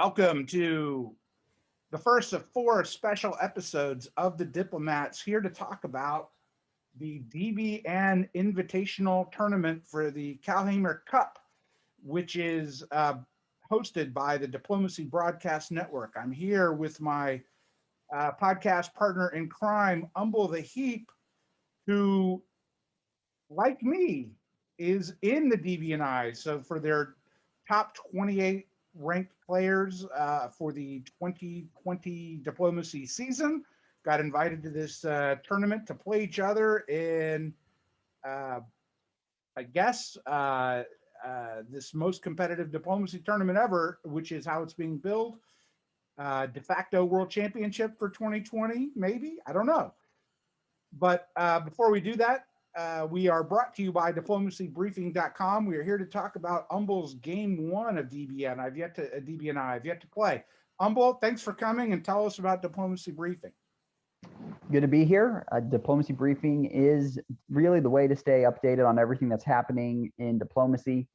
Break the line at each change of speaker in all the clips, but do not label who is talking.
Welcome to the first of four special episodes of The Diplomats, here to talk about the DBN Invitational Tournament for the Kalhamer Cup, which is hosted by the Diplomacy Broadcast Network. I'm here with my podcast partner in crime, Umble the Heap, who, like me, is in the DBNI. So for their top 28 ranked players for the 2020 diplomacy season, got invited to this tournament to play each other in, I guess, this most competitive diplomacy tournament ever, which is how it's being billed. De facto world championship for 2020, maybe? I don't know. But before we do that, we are brought to you by diplomacybriefing.com. We are here to talk about Umble's game one of DBNI. I've yet to play. Umble, thanks for coming and tell us about Diplomacy Briefing.
Good to be here. Diplomacy Briefing is really the way to stay updated on everything that's happening in diplomacy.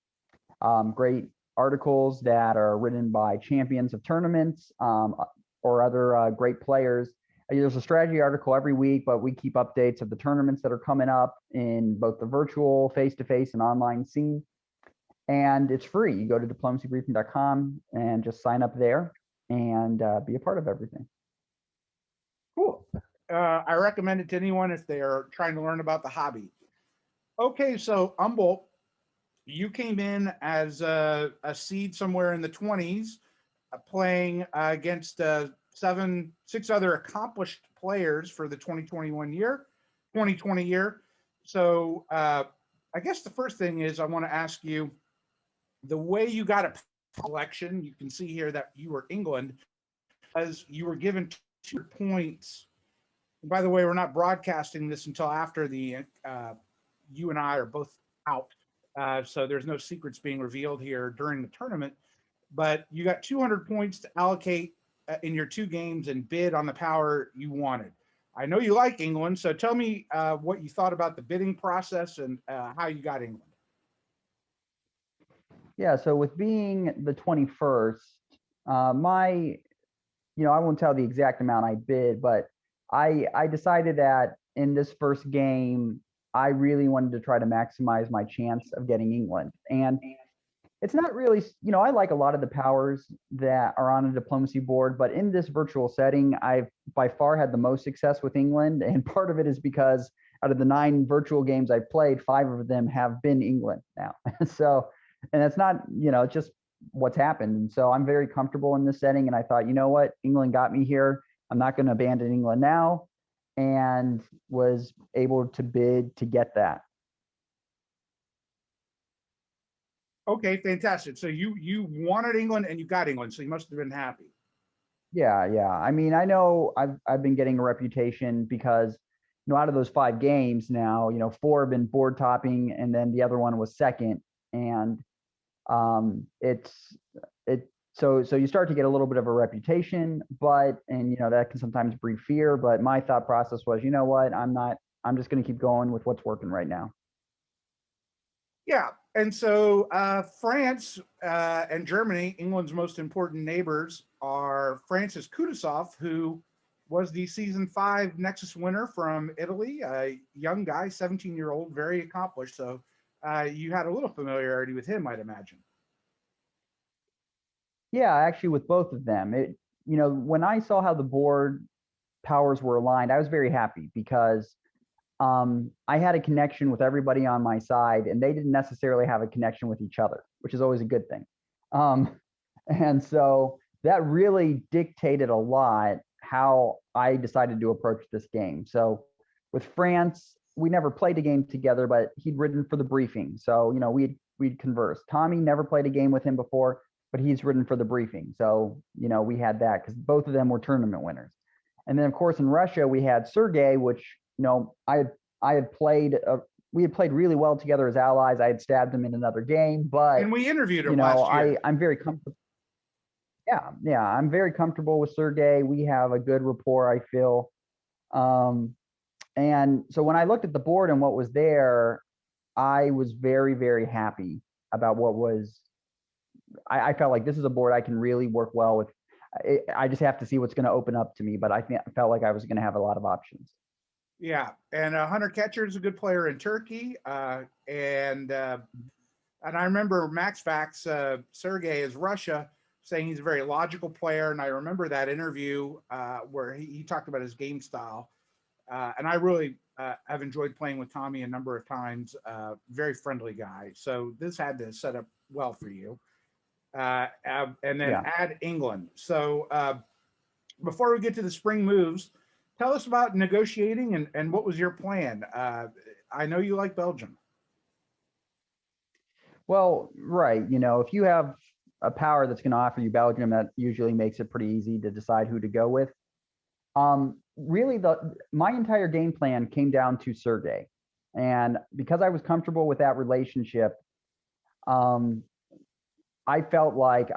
Great articles that are written by champions of tournaments or other great players. There's a strategy article every week, but we keep updates of the tournaments that are coming up in both the virtual, face-to-face, and online scene. And it's free. You go to diplomacybriefing.com and just sign up there and be a part of everything.
Cool. I recommend it to anyone if they are trying to learn about the hobby. Okay, so Umble, you came in as a seed somewhere in the 20s, playing against six other accomplished players for the 2020 year. So I guess the first thing is I want to ask you, the way you got a selection, you can see here that you were England, as you were given 2 points. And by the way, we're not broadcasting this until after the you and I are both out. So there's no secrets being revealed here during the tournament. But you got 200 points to allocate in your 2 games and bid on the power you wanted. I know you like England, so tell me what you thought about the bidding process and how you got England.
Yeah, so with being the 21st, I won't tell the exact amount I bid, but I decided that in this first game, I really wanted to try to maximize my chance of getting England. And it's not really, I like a lot of the powers that are on a diplomacy board, but in this virtual setting, I've by far had the most success with England. And part of it is because out of the 9 virtual games I've played, 5 of them have been England now. So, and that's not, just what's happened. And so I'm very comfortable in this setting. And I thought, you know what, England got me here. I'm not going to abandon England now, and was able to bid to get that.
Okay, fantastic. So you wanted England and you got England, so you must have been happy.
Yeah. I mean, I know I've been getting a reputation because, out of those 5 games now, 4 have been board topping, and then the other one was second. And so you start to get a little bit of a reputation, and that can sometimes breed fear. But my thought process was, you know what, I'm just going to keep going with what's working right now.
Yeah. And so France and Germany, England's most important neighbors, are Francis Kudasov, who was the season 5 Nexus winner from Italy, a young guy, 17-year-old, very accomplished. So you had a little familiarity with him, I'd imagine.
Yeah, actually, with both of them, when I saw how the board powers were aligned, I was very happy because I had a connection with everybody on my side, and they didn't necessarily have a connection with each other, which is always a good thing. And so that really dictated a lot how I decided to approach this game. So with France, we never played a game together, but he'd written for the briefing. So, we'd conversed. Tommy, never played a game with him before, but he's written for the briefing. So, we had that because both of them were tournament winners. And then, of course, in Russia, we had Sergey, which, we had played really well together as allies. I had stabbed him in another game, but
and we interviewed him last year.
I'm very comfortable. Yeah, I'm very comfortable with Sergey. We have a good rapport, I feel. And so when I looked at the board and what was there, I was very, very happy about what was I felt like this is a board I can really work well with. I just have to see what's going to open up to me, but I felt like I was going to have a lot of options.
Yeah, and Hunter Catcher is a good player in Turkey, and I remember Max Fax Sergey is Russia, saying he's a very logical player, and I remember that interview where he talked about his game style, and I really have enjoyed playing with Tommy a number of times. Very friendly guy, so this had to set up well for you. And then
Yeah.
add England. So before we get to the spring moves, tell us about negotiating and what was your plan? I know you like Belgium.
Well, right. You know, if you have a power that's going to offer you Belgium, that usually makes it pretty easy to decide who to go with. Really, my entire game plan came down to Sergey, and because I was comfortable with that relationship, I felt like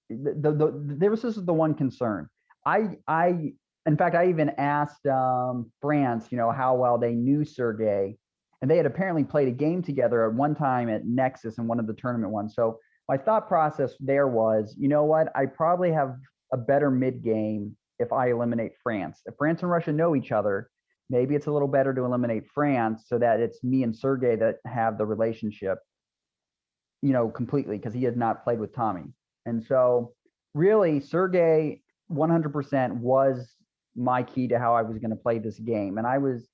there was just the one concern. In fact, I even asked France, you know, how well they knew Sergey, and they had apparently played a game together at one time at Nexus in one of the tournament ones. So my thought process there was, you know what, I probably have a better mid game if I eliminate France. If France and Russia know each other, maybe it's a little better to eliminate France so that it's me and Sergey that have the relationship, you know, completely, because he has not played with Tommy. And so really Sergey 100% was my key to how I was going to play this game. And I was,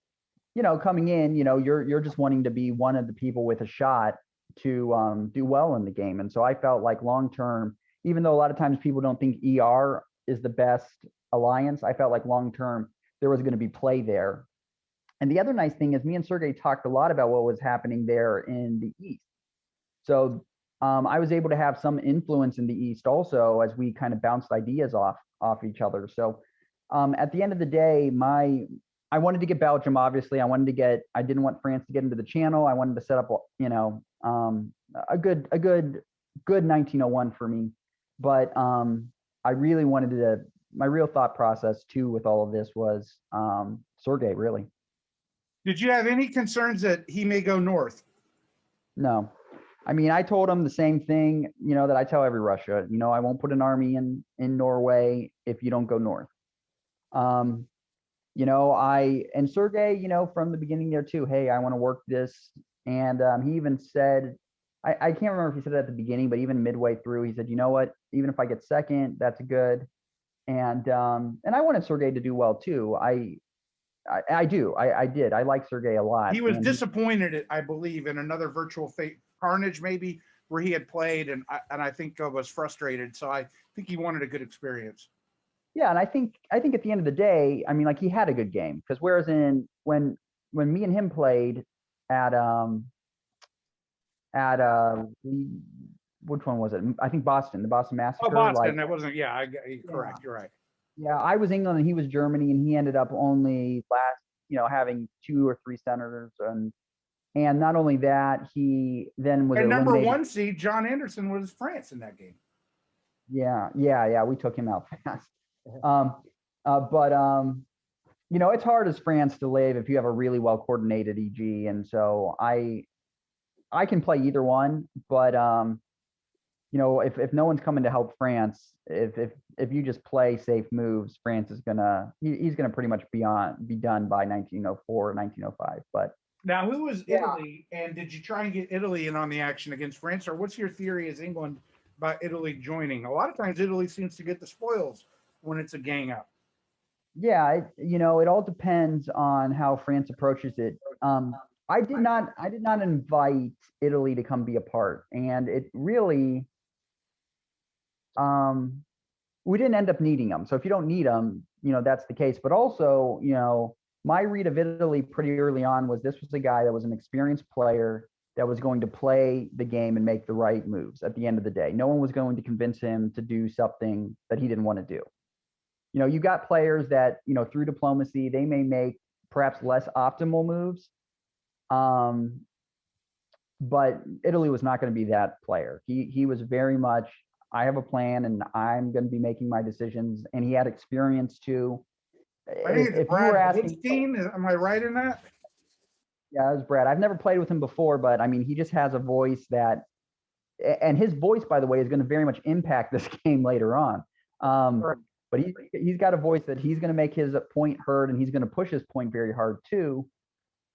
you know, coming in, you know, you're just wanting to be one of the people with a shot to do well in the game. And so I felt like long term, even though a lot of times people don't think ER is the best alliance, I felt like long term there was going to be play there. And the other nice thing is me and Sergey talked a lot about what was happening there in the East. So I was able to have some influence in the East also as we kind of bounced ideas off each other. So at the end of the day, I wanted to get Belgium, obviously. I didn't want France to get into the channel. I wanted to set up, you know, a good 1901 for me. But I really wanted my real thought process too with all of this was Sergey, really.
Did you have any concerns that he may go north?
No. I mean, I told him the same thing, you know, that I tell every Russia, you know, I won't put an army in Norway if you don't go north. You know, and Sergey, you know, from the beginning there too, hey, I want to work this. And he even said, I can't remember if he said it at the beginning, but even midway through, he said, you know what, even if I get second, that's good. And I wanted Sergey to do well too. I did. I like Sergey a lot.
He was disappointed, I believe, in another virtual fate Carnage, maybe, where he had played, and I think was frustrated. So I think he wanted a good experience.
Yeah, and I think at the end of the day, I mean, like he had a good game, because whereas when me and him played at which one was it? I think Boston, the Boston Massacre.
Oh, Boston, that wasn't. Yeah, correct. You're right.
Yeah, I was England and he was Germany, and he ended up only having 2 or 3 senators, and not only that, he then was
and number 1 seed John Anderson was France in that game.
Yeah, we took him out fast. But you know, it's hard as France to live if you have a really well coordinated EG, and so I can play either one, but you know, if no one's coming to help France, if you just play safe moves, France is he's gonna pretty much be done by 1904, 1905. But
now, who was Italy, and did you try and get Italy in on the action against France, or what's your theory as England about Italy joining? A lot of times Italy seems to get the spoils when it's a gang up.
Yeah, you know, it all depends on how France approaches it. I did not invite Italy to come be a part, and it really we didn't end up needing them. So if you don't need them, you know, that's the case. But also, you know, my read of Italy pretty early on was this was a guy that was an experienced player that was going to play the game and make the right moves at the end of the day. No one was going to convince him to do something that he didn't want to do. You know, you got players that, you know, through diplomacy, they may make perhaps less optimal moves. But Italy was not going to be that player. He was very much, I have a plan and I'm going to be making my decisions. And he had experience too.
I think it's Brad Woodstein. Am I right in that?
Yeah, it was Brad. I've never played with him before, but I mean, he just has a voice that and his voice, by the way, is going to very much impact this game later on.
Right.
But he's got a voice that he's going to make his point heard, and he's going to push his point very hard too.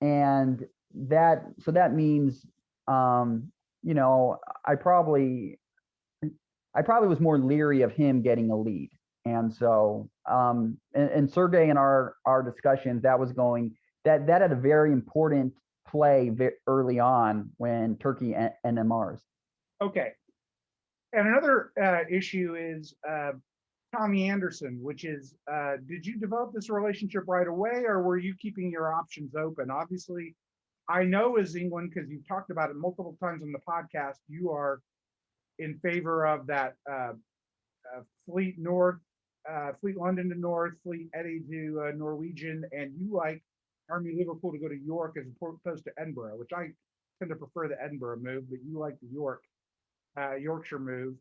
And that means, you know, I probably was more leery of him getting a lead. And so, and Sergey in our discussions, that had a very important play early on when Turkey NMRs.
Okay. And another issue is Tommy Anderson, which is, did you develop this relationship right away, or were you keeping your options open? Obviously, I know as England, because you've talked about it multiple times on the podcast, you are in favor of that Fleet North, Fleet London to North, Fleet Eddie to Norwegian, and you like Army Liverpool to go to York as opposed to Edinburgh, which I tend to prefer the Edinburgh move, but you like the Yorkshire move.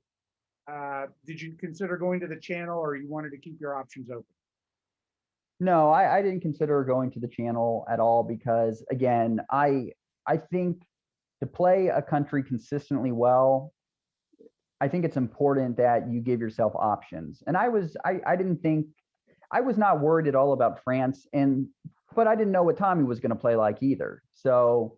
Did you consider going to the Channel, or you wanted to keep your options open?
No, I didn't consider going to the Channel at all because, again, I think to play a country consistently well, I think it's important that you give yourself options. And I was not worried at all about France, but I didn't know what Tommy was going to play like either. So,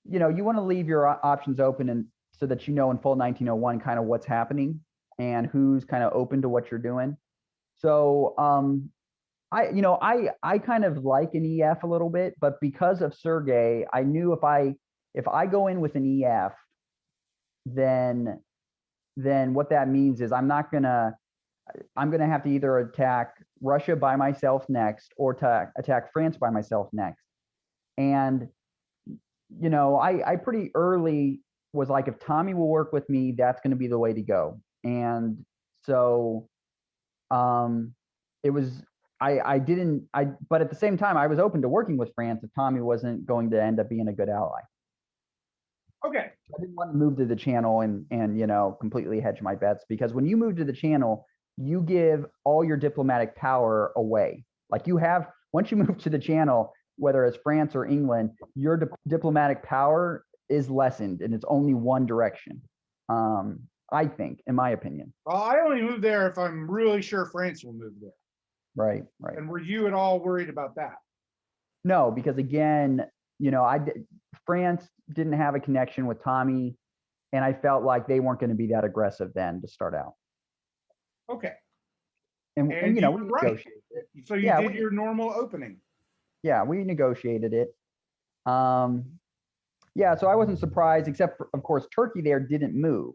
you know, you want to leave your options open, and so that you know in full 1901 kind of what's happening and who's kind of open to what you're doing. So I kind of like an EF a little bit, but because of Sergey, I knew if I go in with an EF, then what that means is I'm gonna have to either attack Russia by myself next, or to attack France by myself next. And you know, I pretty early was like, if Tommy will work with me, that's going to be the way to go. And so it was, but at the same time, I was open to working with France if Tommy wasn't going to end up being a good ally.
Okay.
I didn't want to move to the Channel and you know, completely hedge my bets, because when you move to the Channel, you give all your diplomatic power away. Like once you move to the Channel, whether it's France or England, your diplomatic power is lessened, and it's only one direction. I think, in my opinion.
Well, I only move there if I'm really sure France will move there.
Right.
And were you at all worried about that?
No, because again, you know, France didn't have a connection with Tommy, and I felt like they weren't going to be that aggressive then to start out.
Okay.
And you know, we
right. So you did your normal opening.
Yeah, we negotiated it. Yeah, so I wasn't surprised, except for, of course, Turkey there didn't move.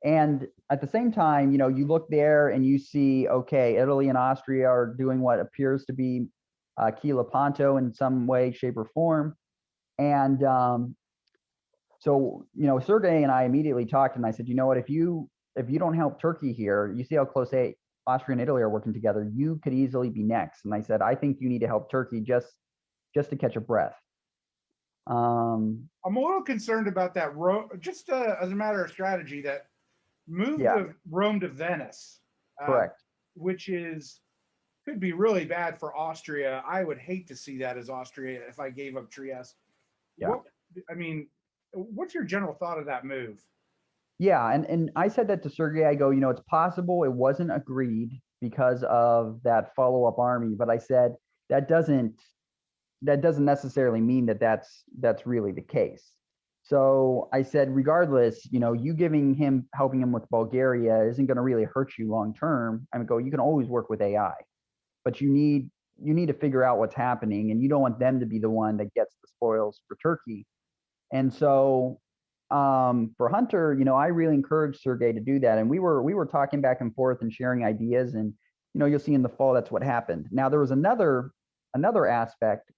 And at the same time, you know, you look there and you see, okay, Italy and Austria are doing what appears to be Chi Lepanto in some way, shape, or form. And so, you know, Sergey and I immediately talked, and I said, you know what, if you don't help Turkey here, you see how close Austria and Italy are working together, you could easily be next. And I said, I think you need to help Turkey just to catch a breath.
I'm a little concerned about that. Just as a matter of strategy, that move of Rome to Venice,
correct,
which could be really bad for Austria. I would hate to see that as Austria if I gave up Trieste.
Yeah.
What's your general thought of that move?
Yeah, and I said that to Sergey. I go, you know, it's possible it wasn't agreed because of that follow-up army, but I said that doesn't necessarily mean that that's really the case. So I said, regardless, you know, you helping him with Bulgaria isn't going to really hurt you long term. I mean, you can always work with AI, but you need to figure out what's happening, and you don't want them to be the one that gets the spoils for Turkey. And so for Hunter, you know, I really encouraged Sergey to do that, and we were talking back and forth and sharing ideas, and you know, you'll see in the fall that's what happened. Now there was another aspect.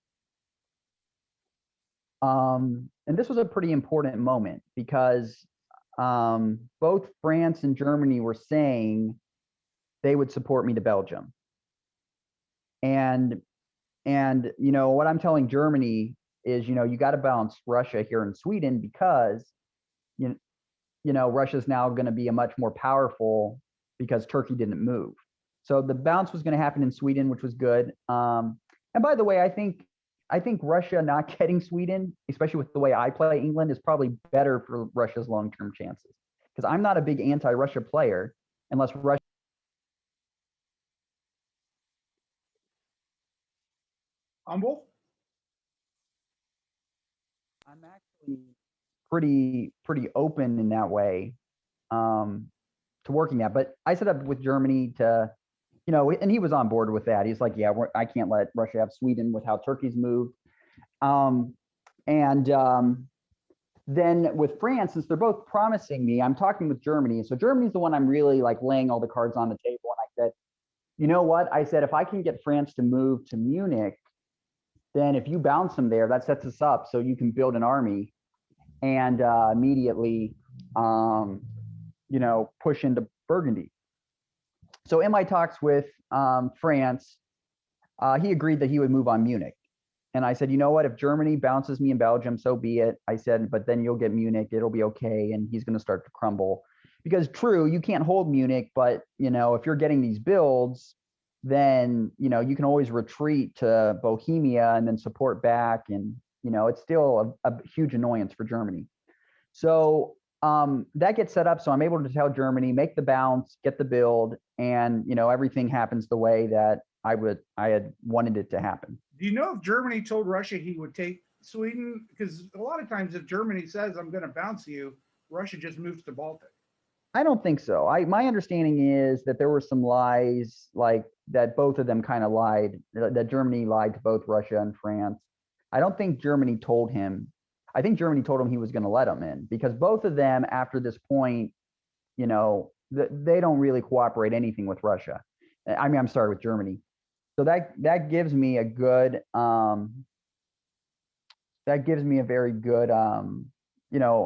And this was a pretty important moment because both France and Germany were saying they would support me to Belgium. And you know, what I'm telling Germany is, you know, you got to balance Russia here in Sweden, because you know, Russia's now going to be a much more powerful because Turkey didn't move. So the bounce was going to happen in Sweden, which was good. And by the way, I think Russia not getting Sweden, especially with the way I play England, is probably better for Russia's long-term chances. because I'm not a big anti-Russia player unless Russia.
Umble?
I'm actually pretty open in that way to working that. But I set up with Germany to, and he was on board with that. He's like, yeah, I can't let Russia have Sweden with how Turkey's moved. Then with France, since they're both promising me, I'm talking with Germany. So Germany's the one I'm really like laying all the cards on the table. And I said, you know what? I said, if I can get France to move to Munich, then if you bounce them there, that sets us up so you can build an army and immediately, push into Burgundy. So in my talks with France, he agreed that he would move on Munich. And I said, you know what, if Germany bounces me in Belgium, so be it. I said, but then you'll get Munich, it'll be okay. And he's going to start to crumble. Because true, you can't hold Munich, but if you're getting these builds, then you can always retreat to Bohemia and then support back. And it's still a huge annoyance for Germany. So that gets set up. So I'm able to tell Germany, make the bounce, get the build, and everything happens the way that I had wanted it to happen.
Do you know if Germany told Russia he would take Sweden? Because a lot of times if Germany says, I'm going to bounce you, Russia just moves to Baltic.
I don't think so. My understanding is that there were some lies, like that both of them kind of lied, that Germany lied to both Russia and France. I don't think Germany told him. I think Germany told him he was going to let him in, because both of them after this point, they don't really cooperate anything with Russia. I mean, I'm sorry, with Germany. So that gives me a good, that gives me a very good,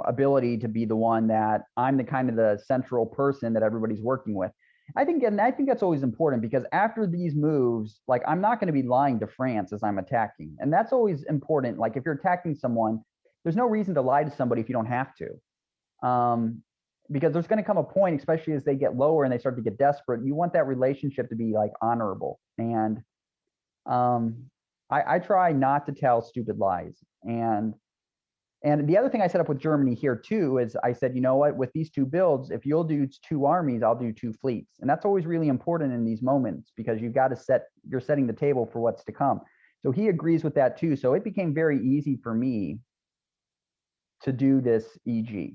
ability to be the one that I'm the kind of the central person that everybody's working with. I think that's always important, because after these moves, like I'm not going to be lying to France as I'm attacking. And that's always important. Like if you're attacking someone, there's no reason to lie to somebody if you don't have to. Because there's going to come a point, especially as they get lower and they start to get desperate, you want that relationship to be like honorable. And I try not to tell stupid lies. And the other thing I set up with Germany here too is I said, you know what, with these two builds, if you'll do 2 armies, I'll do 2 fleets. And that's always really important in these moments, because you've got to you're setting the table for what's to come. So he agrees with that too. So it became very easy for me to do this EG.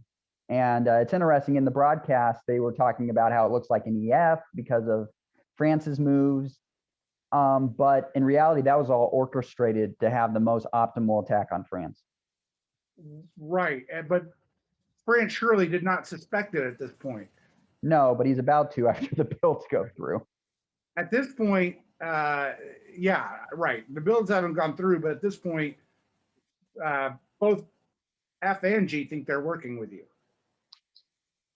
And it's interesting, in the broadcast, they were talking about how it looks like an EF because of France's moves. But in reality, that was all orchestrated to have the most optimal attack on France.
Right. But France surely did not suspect it at this point.
No, but he's about to after the builds go through.
At this point, yeah, right. The builds haven't gone through, but at this point, both F and G think they're working with you.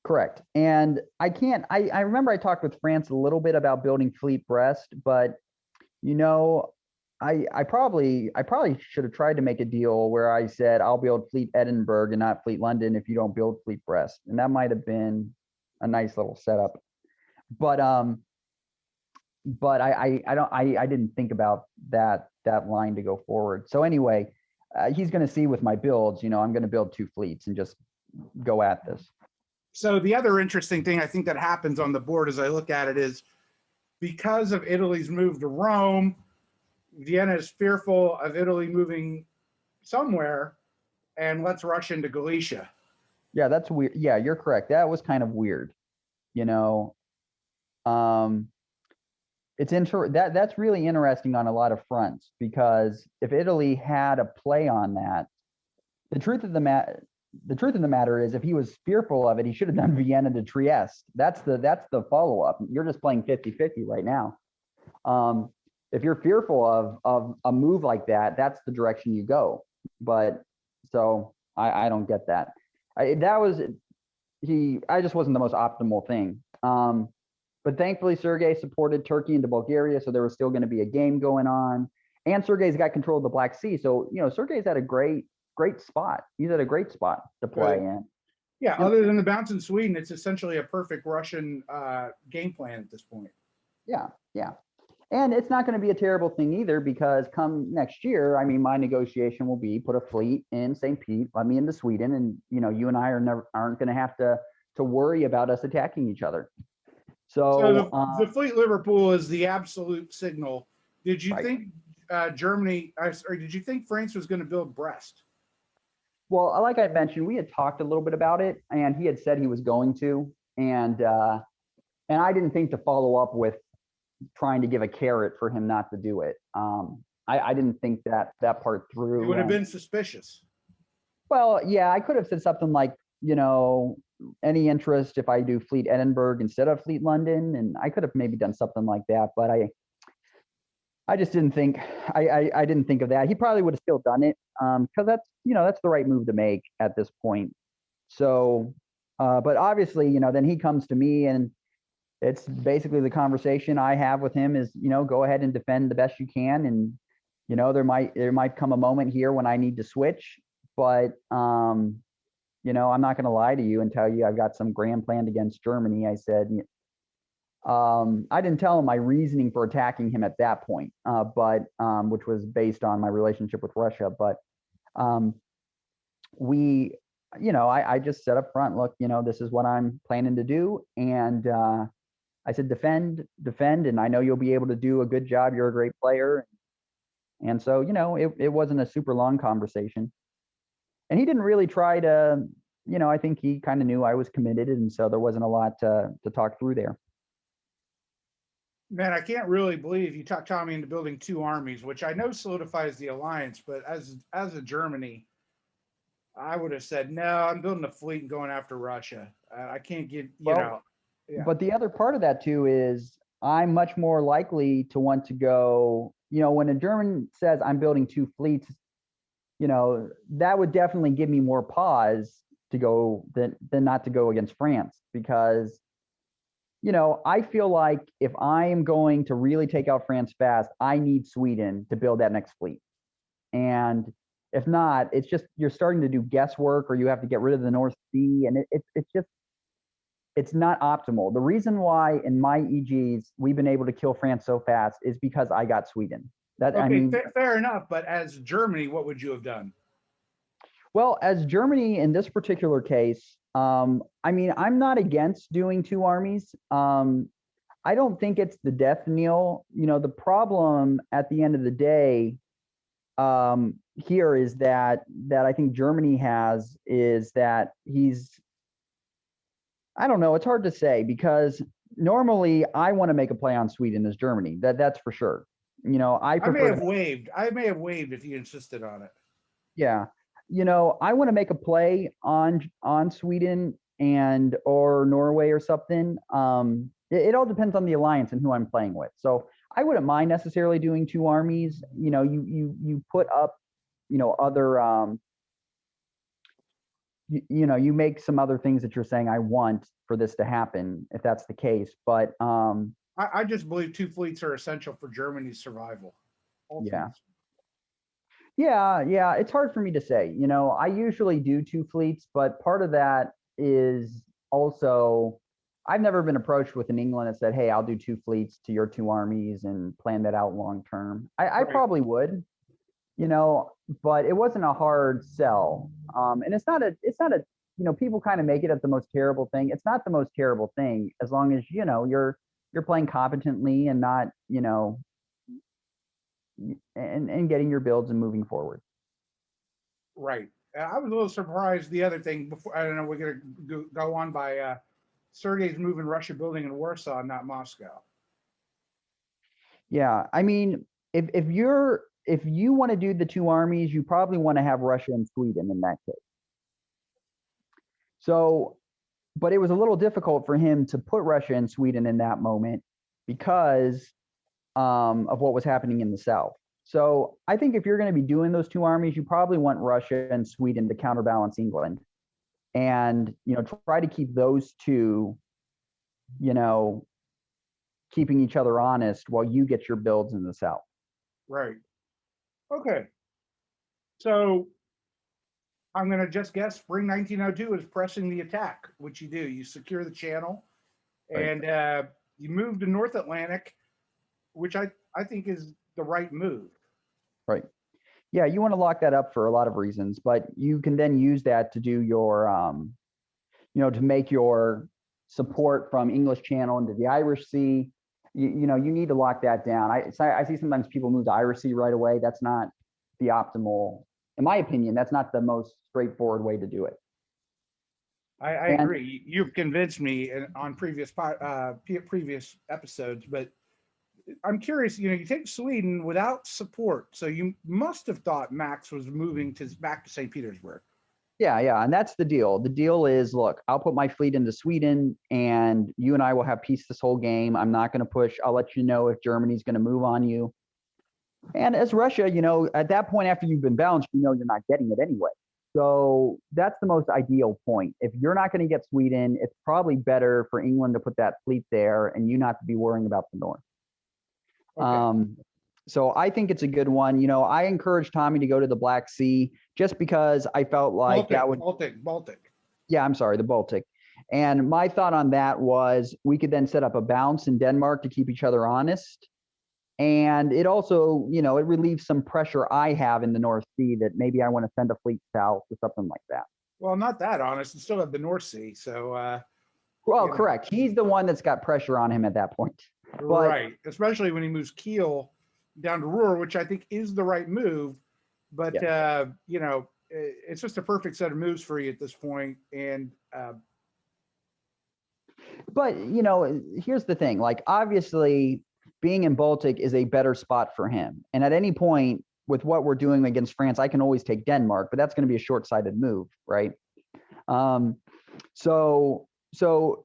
Correct. And I remember I talked with France a little bit about building Fleet Brest, but I probably should have tried to make a deal where I said, I'll build Fleet Edinburgh and not Fleet London if you don't build Fleet Brest. And that might have been a nice little setup. But I didn't think about that line to go forward. So anyway, he's going to see with my builds, I'm going to build 2 fleets and just go at this.
So the other interesting thing I think that happens on the board as I look at it is, because of Italy's move to Rome, Vienna is fearful of Italy moving somewhere and lets rush into Galicia.
Yeah, that's weird. Yeah, you're correct. That was kind of weird. That's really interesting on a lot of fronts, because if Italy had a play on that, the truth of the matter is, if he was fearful of it, he should have done Vienna to Trieste. That's the follow-up. You're just playing 50-50 right now. If you're fearful of a move like that, that's the direction you go. But so I don't get that. I just wasn't the most optimal thing. But thankfully, Sergei supported Turkey into Bulgaria, so there was still going to be a game going on. And Sergei's got control of the Black Sea, so Sergei's at a great spot. He's at a great spot to play in.
Yeah, other than the bounce in Sweden, it's essentially a perfect Russian game plan at this point.
Yeah. And it's not going to be a terrible thing either, because come next year, I mean, my negotiation will be put a fleet in St. Pete, let me into Sweden, and you and I aren't going to have to to worry about us attacking each other.
So
So,
the Fleet Liverpool is the absolute signal. Did you
right.
think Germany, or did you think France was going to build Brest?
Well, like I mentioned, we had talked a little bit about it, and he had said he was going to, and I didn't think to follow up with trying to give a carrot for him not to do it. I didn't think that part
It
through.
would have been suspicious.
Well, yeah, I could have said something like, any interest if I do Fleet Edinburgh instead of Fleet London, and I could have maybe done something like that, but I just didn't think I didn't think of that. He probably would have still done it, because that's the right move to make at this point. So, but obviously, then he comes to me, and it's basically the conversation I have with him is, go ahead and defend the best you can, and there might come a moment here when I need to switch, but I'm not going to lie to you and tell you I've got some grand plan against Germany. I said, I didn't tell him my reasoning for attacking him at that point, but which was based on my relationship with Russia. But we, I just said up front, look, this is what I'm planning to do. And I said, defend, and I know you'll be able to do a good job. You're a great player. And so, it wasn't a super long conversation. And he didn't really try to, I think he kind of knew I was committed. And so there wasn't a lot to talk through there.
Man, I can't really believe you talked Tommy into building two armies, which I know solidifies the alliance. But as a Germany, I would have said no. I'm building a fleet and going after Russia. I can't get
Well,
Yeah.
But the other part of that too is I'm much more likely to want to go. When a German says I'm building two fleets, that would definitely give me more pause to go than not to go against France, because I feel like if I am going to really take out France fast, I need Sweden to build that next fleet. And if not, it's just you're starting to do guesswork, or you have to get rid of the North Sea, and it's not optimal. The reason why in my EGs we've been able to kill France so fast is because I got Sweden.
Okay, fair enough. But as Germany, what would you have done?
Well, as Germany in this particular case, I'm not against doing two armies. I don't think it's the death knell. The problem at the end of the day here is that I think Germany has is that I don't know. It's hard to say, because normally I want to make a play on Sweden as Germany. That's for sure. I
may
prefer
have waved. I may have waved if you insisted on it.
Yeah. I want to make a play on Sweden and or Norway or something. It all depends on the alliance and who I'm playing with. So I wouldn't mind necessarily doing two armies. You put up, other you make some other things that you're saying I want for this to happen, if that's the case. But
I just believe two fleets are essential for Germany's survival.
Yeah. Yeah, it's hard for me to say. I usually do two fleets, but part of that is also I've never been approached with in England that said, hey, I'll do two fleets to your two armies and plan that out long term. I
Right.
probably would, but it wasn't a hard sell. And it's not a, people kind of make it at the most terrible thing. It's not the most terrible thing as long as, you're playing competently and not, and getting your builds and moving forward.
Right. I was a little surprised. The other thing before, I don't know, we're going to go on by Sergei's moving Russia building in Warsaw, not Moscow.
Yeah. If you want to do the two armies, you probably want to have Russia and Sweden in that case. So, but it was a little difficult for him to put Russia and Sweden in that moment because of what was happening in the South. So I think if you're going to be doing those two armies, you probably want Russia and Sweden to counterbalance England, and try to keep those two, keeping each other honest while you get your builds in the South.
Right. Okay. So I'm going to just guess spring 1902 is pressing the attack, which you do. You secure the channel, and you move to North Atlantic, which I think is the right move.
Right. Yeah, you want to lock that up for a lot of reasons, but you can then use that to do your to make your support from English Channel into the Irish Sea. You need to lock that down. I see sometimes people move to Irish Sea right away. That's not the optimal, in my opinion. That's not the most straightforward way to do it.
I agree. You've convinced me on previous episodes, but I'm curious. You take Sweden without support, so you must have thought Max was moving back to St. Petersburg.
Yeah, and that's the deal. The deal is, look, I'll put my fleet into Sweden, and you and I will have peace this whole game. I'm not going to push. I'll let you know if Germany's going to move on you. And as Russia, at that point after you've been balanced, you're not getting it anyway. So that's the most ideal point. If you're not going to get Sweden, it's probably better for England to put that fleet there and you not to be worrying about the North. Okay. So I think it's a good one. I encouraged Tommy to go to the Black Sea just because I felt like
Baltic.
Yeah, I'm sorry, the Baltic. And my thought on that was we could then set up a bounce in Denmark to keep each other honest. And it also, it relieves some pressure I have in the North Sea that maybe I want to send a fleet south or something like that.
Well, not that honest. You still have the North Sea. So,
correct. He's the one that's got pressure on him at that point.
Right. Especially when he moves Kiel down to Ruhr, which I think is the right move. But, it's just a perfect set of moves for you at this point. And,
but, here's the thing. Like, obviously, being in Baltic is a better spot for him. And at any point with what we're doing against France, I can always take Denmark, but that's going to be a short-sighted move, right? So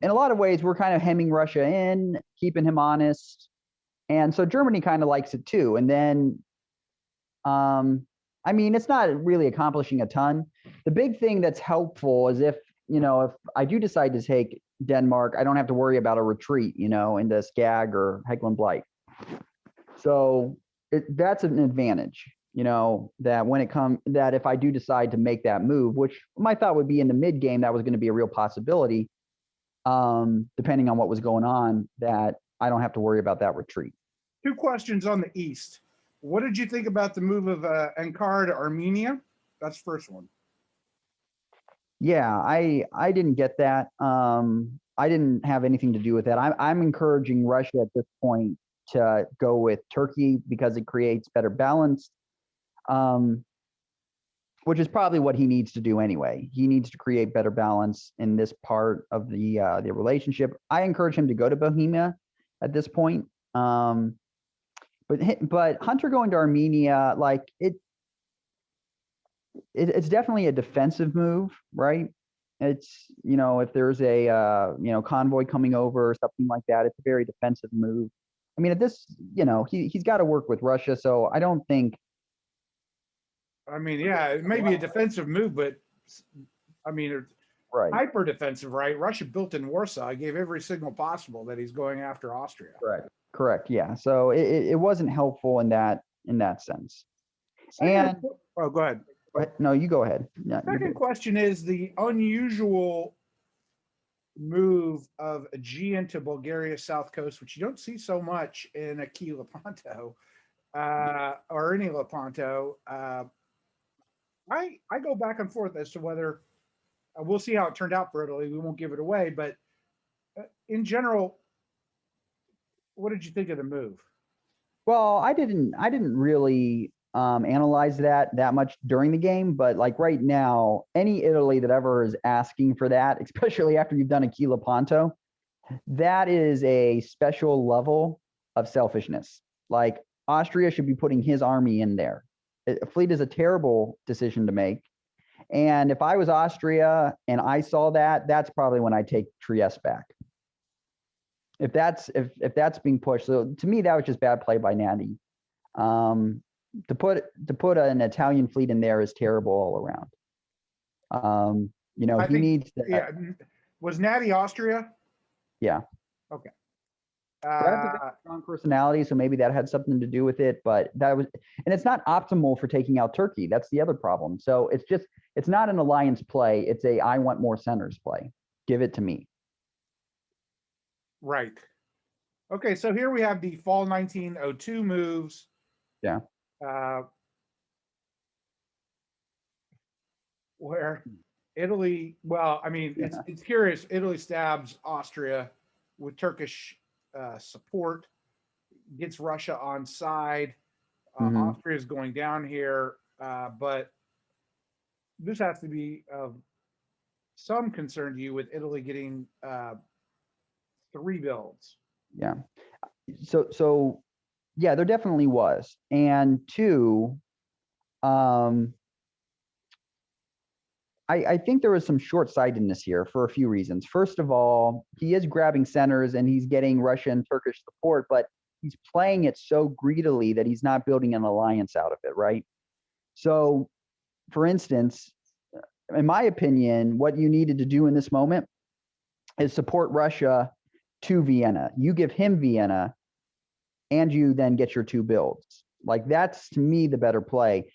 in a lot of ways, we're kind of hemming Russia in, keeping him honest. And so Germany kind of likes it too. And then, it's not really accomplishing a ton. The big thing that's helpful is if I do decide to take Denmark, I don't have to worry about a retreat, into Skag or Helgoland Blight. So that's an advantage, that if I do decide to make that move, which my thought would be in the mid game, that was going to be a real possibility, depending on what was going on, that I don't have to worry about that retreat.
2 questions on the East. What did you think about the move of Ankara to Armenia? That's the first one.
Yeah, I didn't get that. I didn't have anything to do with that. I'm encouraging Russia at this point to go with Turkey because it creates better balance, which is probably what he needs to do anyway. He needs to create better balance in this part of the relationship. I encourage him to go to Bohemia at this point. But Hunter going to Armenia, like it's definitely a defensive move, right? It's, if there's a, convoy coming over or something like that, it's a very defensive move. At this, he's got to work with Russia. So I don't think.
Yeah, it may be a defensive move, but
right.
Hyper defensive, right? Russia built in Warsaw. I gave every signal possible that he's going after Austria.
Correct. Yeah. So it wasn't helpful in that sense.
Go ahead.
No, you go ahead. Yeah,
second question is the unusual move of Aegean to Bulgaria's south coast, which you don't see so much in a Key Lepanto or any Lepanto. I go back and forth as to whether we'll see how it turned out for Italy. We won't give it away, but in general, what did you think of the move?
Well, I didn't really analyze that much during the game, but like right now, any Italy that ever is asking for that, especially after you've done a Key Lepanto, that is a special level of selfishness. Like Austria should be putting his army in there. A fleet is a terrible decision to make. And if I was Austria and I saw that, that's probably when I take Trieste back. If that's being pushed. So to me, that was just bad play by Nadi. To put an Italian fleet in there is terrible all around. He needs to.
Yeah. Was Natty Austria?
Yeah.
Okay.
Brad's a very strong personality, so maybe that had something to do with it. But that was, and it's not optimal for taking out Turkey. That's the other problem. So it's not an alliance play. It's a I want more centers play. Give it to me.
Right. Okay. So here we have the fall 1902 moves.
Yeah.
Where Italy, well, I mean, it's curious. Italy stabs Austria with Turkish support, gets Russia on side.
Hmm.
Austria is going down here, but this has to be of some concern to you with Italy getting three builds.
Yeah. So yeah, there definitely was. And two, um, I think there was some short-sightedness here for a few reasons. First of all, he is grabbing centers and he's getting Russian and Turkish support, but he's playing it so greedily that he's not building an alliance out of it, right? So, for instance, in my opinion, what you needed to do in this moment is support Russia to Vienna. You give him Vienna, and you then get your two builds. Like that's to me the better play.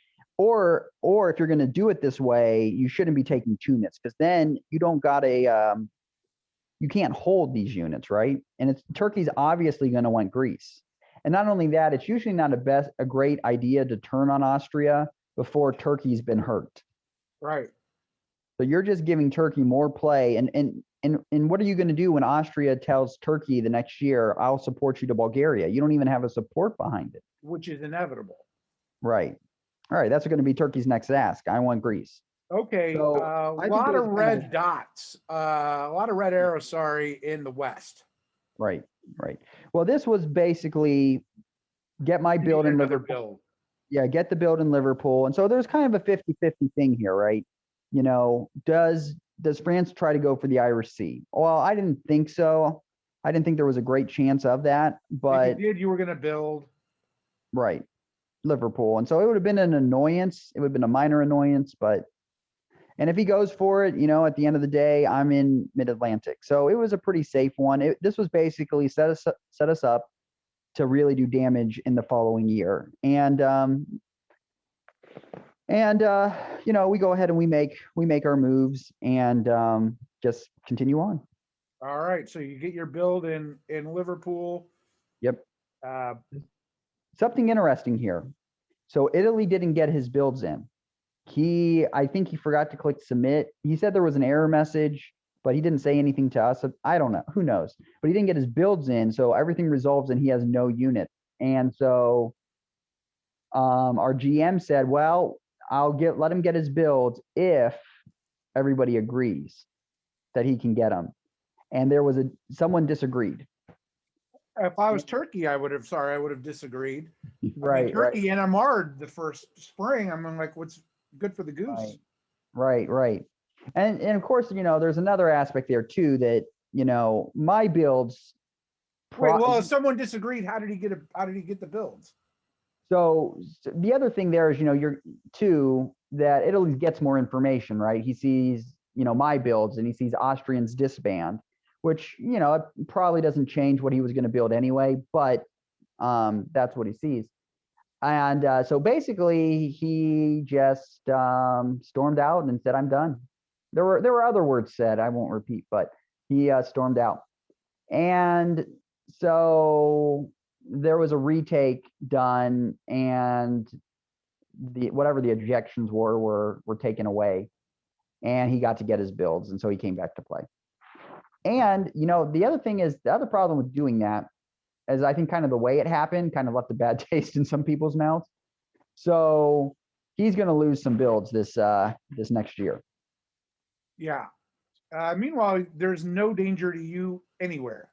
Or if you're going to do it this way, you shouldn't be taking two units because then you don't got you can't hold these units, right? And it's Turkey's obviously going to want Greece. And not only that, it's usually not a great idea to turn on Austria before Turkey's been hurt.
Right.
So you're just giving Turkey more play. And what are you going to do when Austria tells Turkey the next year, I'll support you to Bulgaria? You don't even have a support behind it.
Which is inevitable.
Right. All right. That's going to be Turkey's next ask. I want Greece.
Okay.
So
A
I think
lot
there
of
was kind of
red dots, a lot of red arrows, sorry, in the West.
right. Right. Well, this was basically get my
You
build
need
in
another
Liverpool.
build.
Yeah, get the build in Liverpool. And so there's kind of a 50-50 thing here, right? You know, does France try to go for the Irish Sea? Well, I didn't think so. I didn't think there was a great chance of that, but
If you did, you were going to build.
right, Liverpool. And so it would have been an annoyance. It would have been a minor annoyance, but and if he goes for it, you know, at the end of the day, I'm in mid-Atlantic. So it was a pretty safe one. This was basically set us up to really do damage in the following year. And you know, we go ahead and we make our moves and just continue on.
All right. So you get your build in Liverpool.
Yep.
Uh,
Something interesting here. So Italy didn't get his builds in. I think he forgot to click submit. He said there was an error message, but he didn't say anything to us. I don't know. Who knows? But he didn't get his builds in, so everything resolves and he has no unit. And so our GM said, well, let him get his builds if everybody agrees that he can get them. And there was someone disagreed.
if I was Turkey, I would have disagreed.
Right,
I mean, Turkey NMR'd the first spring. I'm like, what's good for the goose?
Right. And of course, you know, there's another aspect there too that, you know, my builds.
Wait, well, if someone disagreed, how did he get the builds?
So the other thing there is, you know, that Italy gets more information, right? He sees, you know, my builds and he sees Austrians disband, which, you know, it probably doesn't change what he was going to build anyway, but that's what he sees. And so basically he just stormed out and said, I'm done. There were other words said, I won't repeat, but he stormed out. And so there was a retake done and whatever the objections were taken away and he got to get his builds. And so he came back to play. And, you know, the other problem with doing that is I think kind of the way it happened kind of left a bad taste in some people's mouths. So he's going to lose some builds this next year.
Yeah. Meanwhile, there's no danger to you anywhere.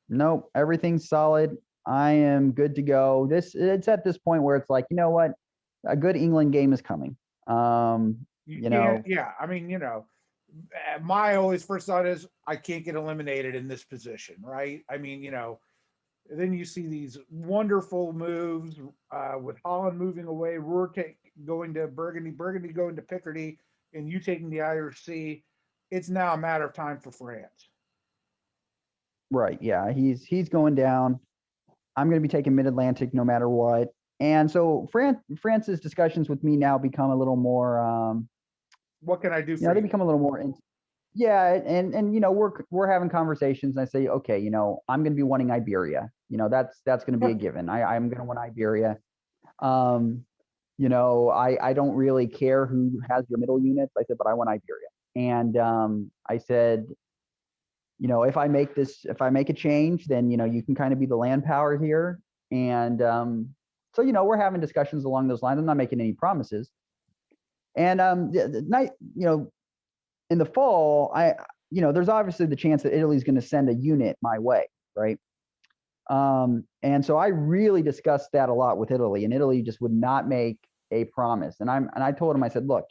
No, everything's solid. I am good to go. It's at this point where it's like, you know what, a good England game is coming. You know,
yeah. I mean, you know, my always first thought is I can't get eliminated in this position, right? I mean, you know, then you see these wonderful moves with Holland moving away, Rourke going to Burgundy, Burgundy going to Picardy, and you taking the Irish Sea. It's now a matter of time for France.
Right. Yeah. He's going down. I'm going to be taking Mid-Atlantic no matter what. And so France's discussions with me now become a little more.
What can I do for
you? They
you?
become a little more. Yeah, and you know we're having conversations. And I say, okay, you know, I'm going to be wanting Iberia. You know, that's going to be a given. I'm going to want Iberia. You know, I don't really care who has your middle units. I said, but I want Iberia. And I said, if I make a change, then, you can kind of be the land power here. And so, we're having discussions along those lines. I'm not making any promises. And the night, in the fall, there's obviously the chance that Italy's going to send a unit my way, right? And so I really discussed that a lot with Italy, and Italy just would not make a promise. And I told him, I said, look,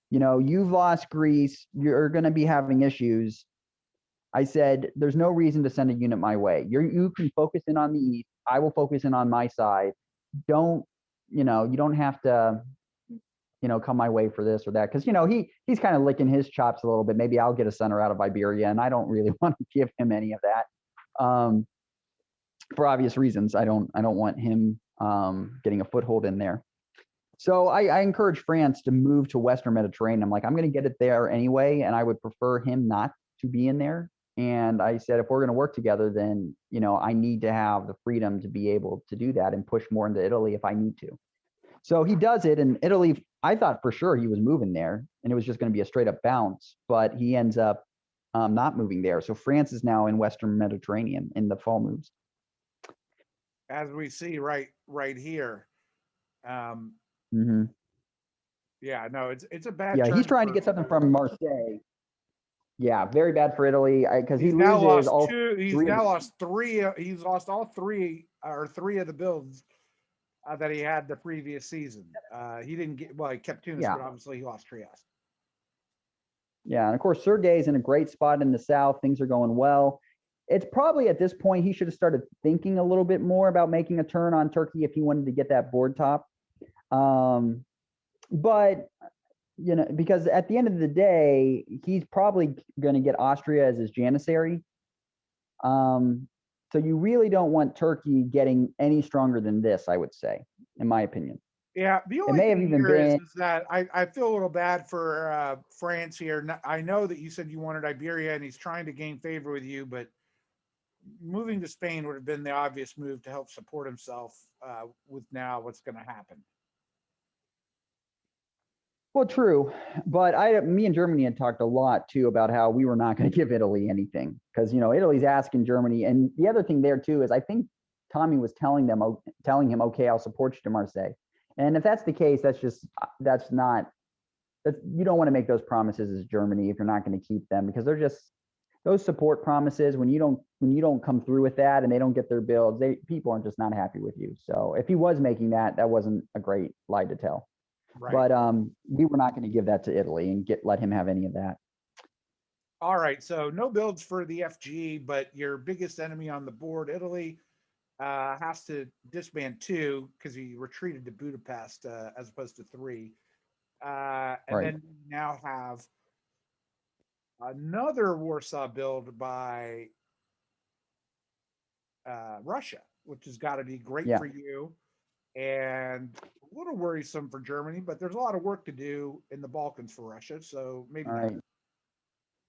you've lost Greece, you're going to be having issues. I said, there's no reason to send a unit my way. You can focus in on the east. I will focus in on my side. You don't have to, come my way for this or that. Cause he's kind of licking his chops a little bit. Maybe I'll get a center out of Iberia, and I don't really want to give him any of that. For obvious reasons. I don't want him getting a foothold in there. So I encourage France to move to Western Mediterranean. I'm like, I'm going to get it there anyway, and I would prefer him not to be in there. And I said, if we're going to work together, then, I need to have the freedom to be able to do that and push more into Italy if I need to. So he does it. And Italy, I thought for sure he was moving there and it was just going to be a straight up bounce, but he ends up not moving there. So France is now in Western Mediterranean in the fall moves.
As we see right here.
Mm-hmm.
Yeah, no, it's a bad.
Yeah, he's trying to get something from Marseille. Yeah, very bad for Italy because he loses all.
He's now lost three. He's lost all three of the builds that he had the previous season. He didn't get. Well, he kept Tunis, but obviously he lost Trieste.
Yeah, and of course Sergei's in a great spot in the south. Things are going well. It's probably at this point he should have started thinking a little bit more about making a turn on Turkey if he wanted to get that board top. But because at the end of the day, he's probably going to get Austria as his janissary. So you really don't want Turkey getting any stronger than this, I would say, in my opinion.
Yeah, the only thing here is that I feel a little bad for France here. I know that you said you wanted Iberia, and he's trying to gain favor with you, but moving to Spain would have been the obvious move to help support himself with now what's going to happen.
Well, true, but me and Germany had talked a lot too about how we were not going to give Italy anything because Italy's asking Germany, and the other thing there too is I think Tommy was telling him, okay, I'll support you to Marseille, and if that's the case, you don't want to make those promises as Germany if you're not going to keep them because they're just those support promises when you don't come through with that and they don't get their builds, people are just not happy with you. So if he was making that wasn't a great lie to tell. Right. But we were not going to give that to Italy and let him have any of that.
All right, so no builds for the FG, but your biggest enemy on the board, Italy, has to disband 2 because he retreated to Budapest as opposed to 3. And then we now have another Warsaw build by Russia, which has got to be great for you. And a little worrisome for Germany, but there's a lot of work to do in the Balkans for Russia, so maybe not.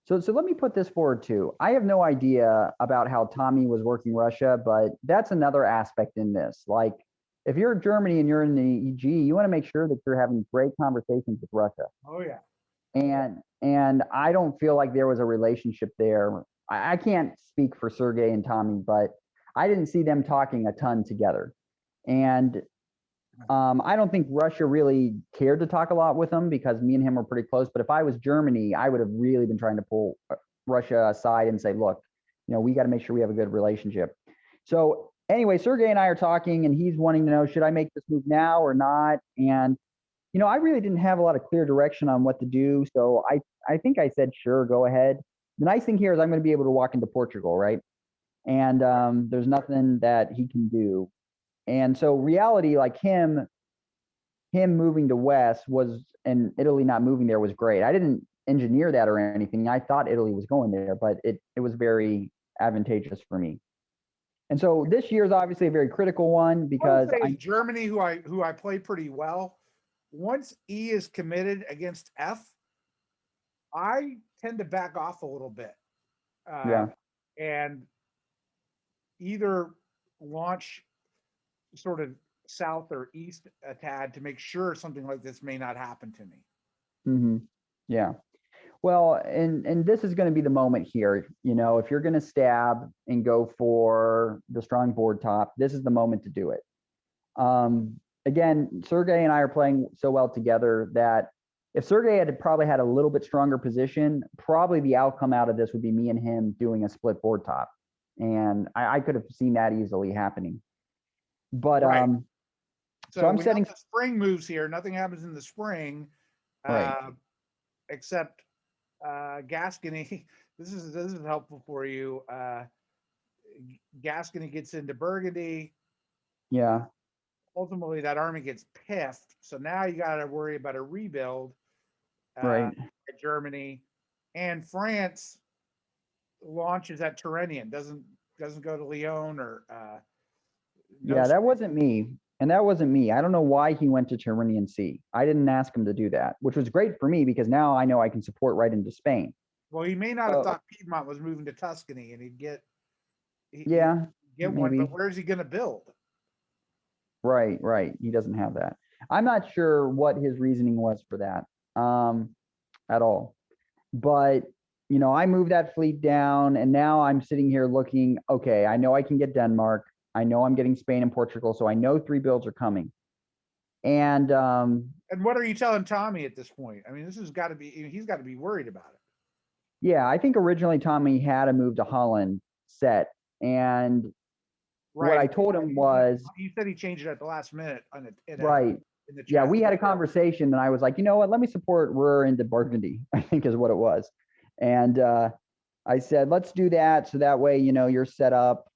So let me put this forward too. I have no idea about how Tommy was working Russia, but that's another aspect in this. Like, if you're Germany and you're in the EG, you want to make sure that you're having great conversations with Russia.
Oh yeah.
And I don't feel like there was a relationship there. I can't speak for Sergei and Tommy, but I didn't see them talking a ton together. And I don't think Russia really cared to talk a lot with him because me and him were pretty close. But if I was Germany, I would have really been trying to pull Russia aside and say, look, we got to make sure we have a good relationship. So anyway, Sergei and I are talking and he's wanting to know, should I make this move now or not? And, I really didn't have a lot of clear direction on what to do. So I think I said, sure, go ahead. The nice thing here is I'm going to be able to walk into Portugal, right? And there's nothing that he can do. And so reality, like him moving to West and Italy not moving there was great. I didn't engineer that or anything. I thought Italy was going there, but it was very advantageous for me. And so this year is obviously a very critical one because
Germany, who I play pretty well. Once E is committed against F, I tend to back off a little bit. And either launch sort of south or east a tad to make sure something like this may not happen to me.
Mm-hmm. Yeah. Well, and this is going to be the moment here. You know, if you're going to stab and go for the strong board top, this is the moment to do it. Again, Sergey and I are playing so well together that if Sergey had probably had a little bit stronger position, probably the outcome out of this would be me and him doing a split board top. And I could have seen that easily happening. But
Right.
so I'm
we
setting
have the spring moves here. Nothing happens in the spring,
right.
except Gascony. This is helpful for you. Gascony gets into Burgundy.
Yeah.
Ultimately, that army gets piffed. So now you got to worry about a rebuild.
Right.
At Germany, and France launches at Tyrrhenian. Doesn't go to Lyon or no.
Yeah, that wasn't me. And that wasn't me. I don't know why he went to Tyrrhenian Sea. I didn't ask him to do that, which was great for me because now I know I can support right into Spain.
Well, he may not have thought Piedmont was moving to Tuscany, and he'd
Yeah,
get one.
maybe.
But where's he going to build?
Right, right. He doesn't have that. I'm not sure what his reasoning was for that at all. But, you know, I moved that fleet down and now I'm sitting here looking, okay, I know I can get Denmark. I know I'm getting Spain and Portugal. So I know 3 builds are coming. And
what are you telling Tommy at this point? I mean, this has got to be, he's got to be worried about it.
yeah, I think originally Tommy had a move to Holland set. And what I told him was,
he said he changed it at the last minute on it.
Right.
In the chat.
Yeah, we had a conversation and I was like, you know what, let me support Ruhr into Burgundy, I think is what it was. And I said, let's do that. So that way, you know, you're set up,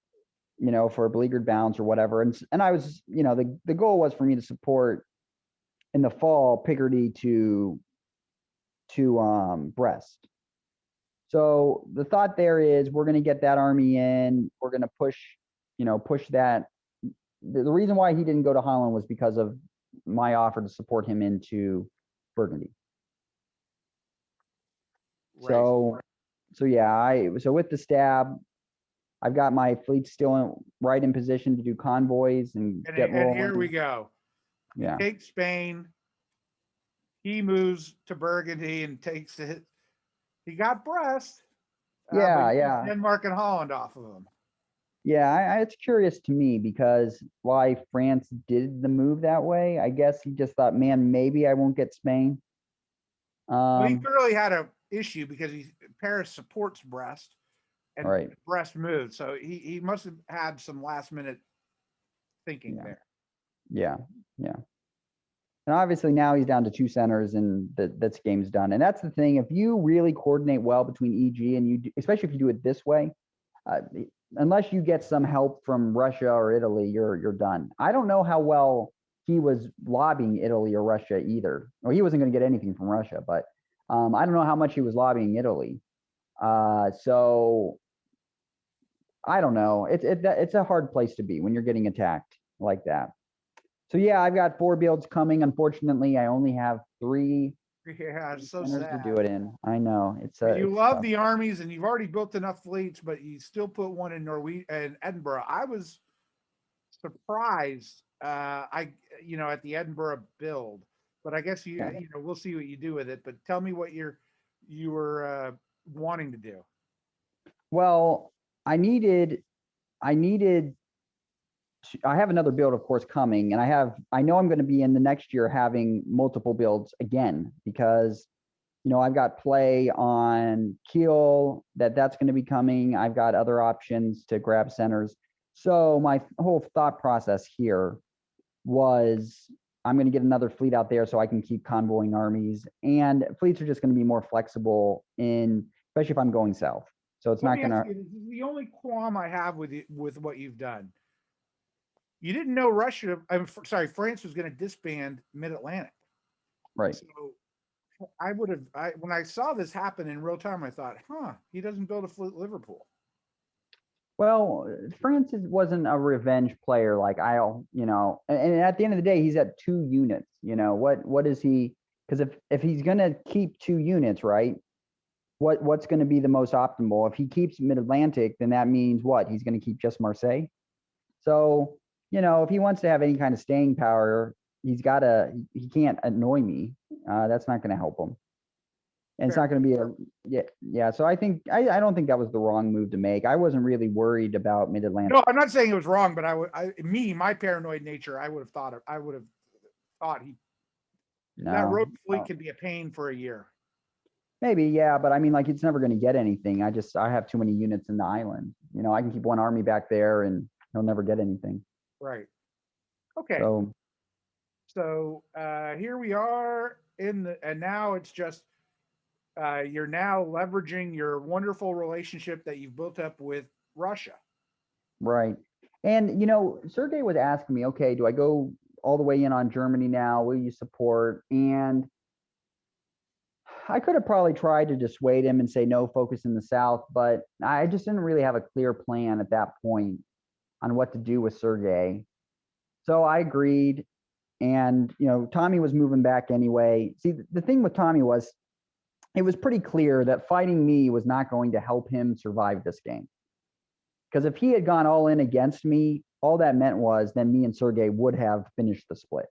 you know, for a beleaguered bounce or whatever. And I was, you know, the goal was for me to support in the fall Picardy to Brest. So the thought there is we're going to get that army in, we're going to push that. The reason why he didn't go to Holland was because of my offer to support him into Burgundy. Right. So yeah, so with the stab, I've got my fleet still right in position to do convoys and get rolling.
And here we go.
Yeah.
Take Spain. He moves to Burgundy and takes it. He got Brest.
Yeah.
Denmark and Holland off of him.
Yeah, it's curious to me because why France did the move that way. I guess he just thought, man, maybe I won't get Spain.
Well, he clearly had an issue because Paris supports Brest, and
right.
Brest moved, so he must have had some last minute thinking there.
Yeah. And obviously now he's down to 2 centers, and that's game's done. And that's the thing. If you really coordinate well between EG and you, especially if you do it this way, unless you get some help from Russia or Italy, you're done. I don't know how well he was lobbying Italy or Russia either. Or he wasn't going to get anything from Russia, but I don't know how much he was lobbying Italy. So I don't know. It's a hard place to be when you're getting attacked like that. So yeah, I've got 4 builds coming. Unfortunately, I only have 3.
Yeah, it's so
centers
sad
to do it in. I know it's
you love
tough.
the armies, and you've already built enough fleets, but you still put one in Norway and Edinburgh. I was surprised. At the Edinburgh build, but I guess we'll see what you do with it. But tell me what you were wanting to do.
Well, I have another build, of course, coming, and I know I'm going to be in the next year having multiple builds again because, you know, I've got play on Kiel that's going to be coming. I've got other options to grab centers. So my whole thought process here was I'm going to get another fleet out there so I can keep convoying armies, and fleets are just going to be more flexible especially if I'm going south. So it's not going to.
The only qualm I have with what you've done. You didn't know France was going to disband Mid-Atlantic.
Right.
So when I saw this happen in real time, I thought, he doesn't build a fleet Liverpool.
Well, France wasn't a revenge player like and at the end of the day, he's at 2 units. You know, what is he? Because if he's going to keep 2 units, right? What's going to be the most optimal? If he keeps Mid-Atlantic, then that means what? He's going to keep just Marseille. So, you know, if he wants to have any kind of staying power, he can't annoy me. That's not going to help him. And it's
Fair.
not going to be a yeah. So I think I don't think that was the wrong move to make. I wasn't really worried about Mid-Atlantic.
No, I'm not saying it was wrong, but my paranoid nature, I would have thought that road
No,
fleet can be a pain for a year.
maybe yeah, but I mean, like, it's never going to get anything. I have too many units in the island. You know, I can keep one army back there, and he'll never get anything.
Right. Okay.
So
Here we are and now it's just you're now leveraging your wonderful relationship that you've built up with Russia.
right, and Sergey was asking me, okay, do I go all the way in on Germany now? Will you support? And I could have probably tried to dissuade him and say no, focus in the South, but I just didn't really have a clear plan at that point on what to do with Sergey. So I agreed. And, Tommy was moving back anyway. See, the thing with Tommy was it was pretty clear that fighting me was not going to help him survive this game. Because if he had gone all in against me, all that meant was then me and Sergey would have finished the split.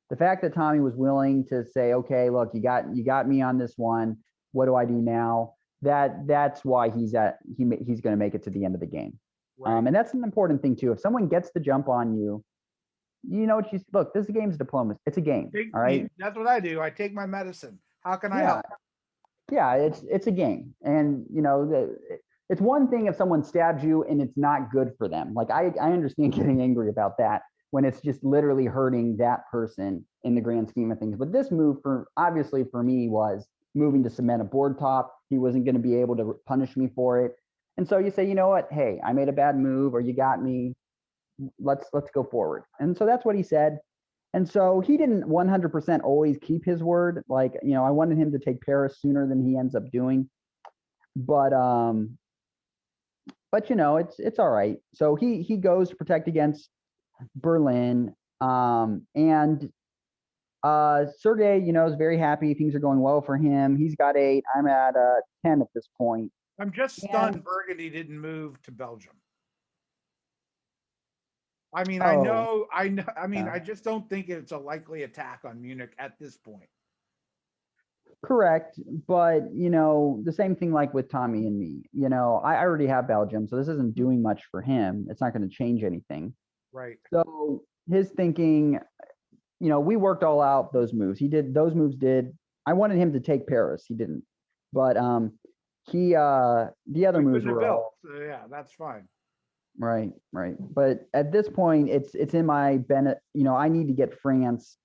The fact that Tommy was willing to say, okay, look, you got me on this one. What do I do now? That's why he's going to make it to the end of the game.
Right.
And that's an important thing too. If someone gets the jump on you, look, this game's diplomacy. It's a game. All right.
That's what I do. I take my medicine. How can I help?
Yeah, it's a game. And it's one thing if someone stabs you and it's not good for them. Like I understand getting angry about that when it's just literally hurting that person in the grand scheme of things. But this move obviously for me was moving to cement a board top. He wasn't going to be able to punish me for it. And so you say, you know what? Hey, I made a bad move, or you got me. Let's go forward. And so that's what he said. And so he didn't 100% always keep his word. Like, I wanted him to take Paris sooner than he ends up doing. But it's all right. So he goes to protect against Berlin. And Sergey, is very happy. Things are going well for him. He's got 8. I'm at 10 at this point.
I'm just stunned Burgundy didn't move to Belgium. I mean, I know. I mean, I just don't think it's a likely attack on Munich at this point.
Correct. But, the same thing like with Tommy and me, I already have Belgium, so this isn't doing much for him. It's not going to change anything.
Right.
So his thinking, we worked all out those moves. Those moves I wanted him to take Paris. He didn't. But the other moves were
built. So yeah, that's fine.
Right. But at this point, it's in my benefit. I need to get France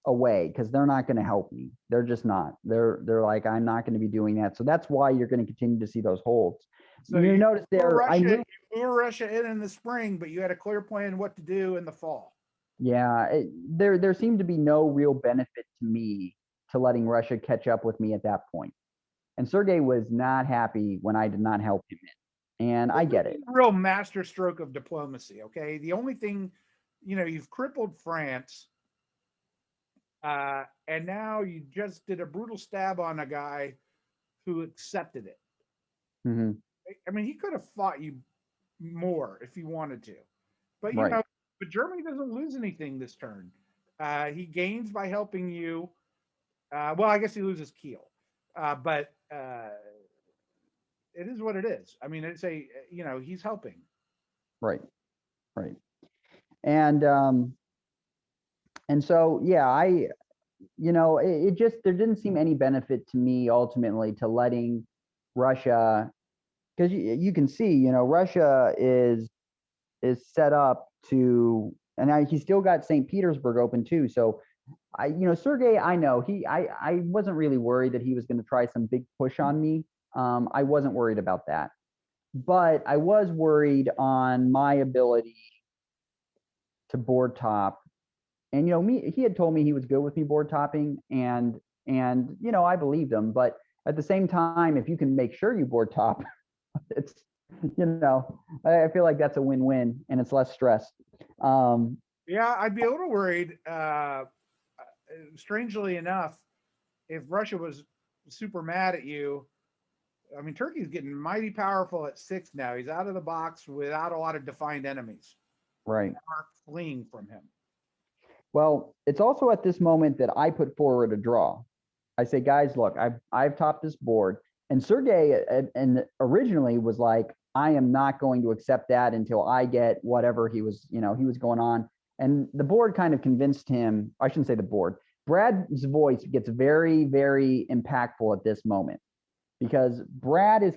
away because they're not going to help me. They're just not. They're like, I'm not going to be doing that. So that's why you're going to continue to see those holds. So you notice there,
you blew Russia in the spring, but you had a clear plan what to do in the fall.
Yeah, there seemed to be no real benefit to me to letting Russia catch up with me at that point. And Sergey was not happy when I did not help him in. And I get it.
Real master stroke of diplomacy. Okay. The only thing, you've crippled France. And now you just did a brutal stab on a guy who accepted it.
Mm-hmm.
I mean, he could have fought you more if he wanted to. But, but Germany doesn't lose anything this turn. He gains by helping you. Well, I guess he loses Kiel. But it is what it is. I mean, it's he's helping.
Right. And so, yeah, it just, there didn't seem any benefit to me ultimately to letting Russia, because you can see, Russia is set up to, and he still got St. Petersburg open too. So Sergey, I wasn't really worried that he was going to try some big push on me. I wasn't worried about that, but I was worried on my ability to board top. And he had told me he was good with me board topping, and I believed him. But at the same time, if you can make sure you board top, it's I feel like that's a win-win, and it's less stress.
Yeah, I'd be a little worried. Strangely enough, if Russia was super mad at you, I mean, Turkey's getting mighty powerful at 6 now. He's out of the box without a lot of defined enemies.
Right.
Are fleeing from him.
Well, it's also at this moment that I put forward a draw. I say, guys, look, I've topped this board. And Sergey and originally was like, I am not going to accept that until I get whatever he was going on. And the board kind of convinced him. I shouldn't say the board. Brad's voice gets very, very impactful at this moment because Brad is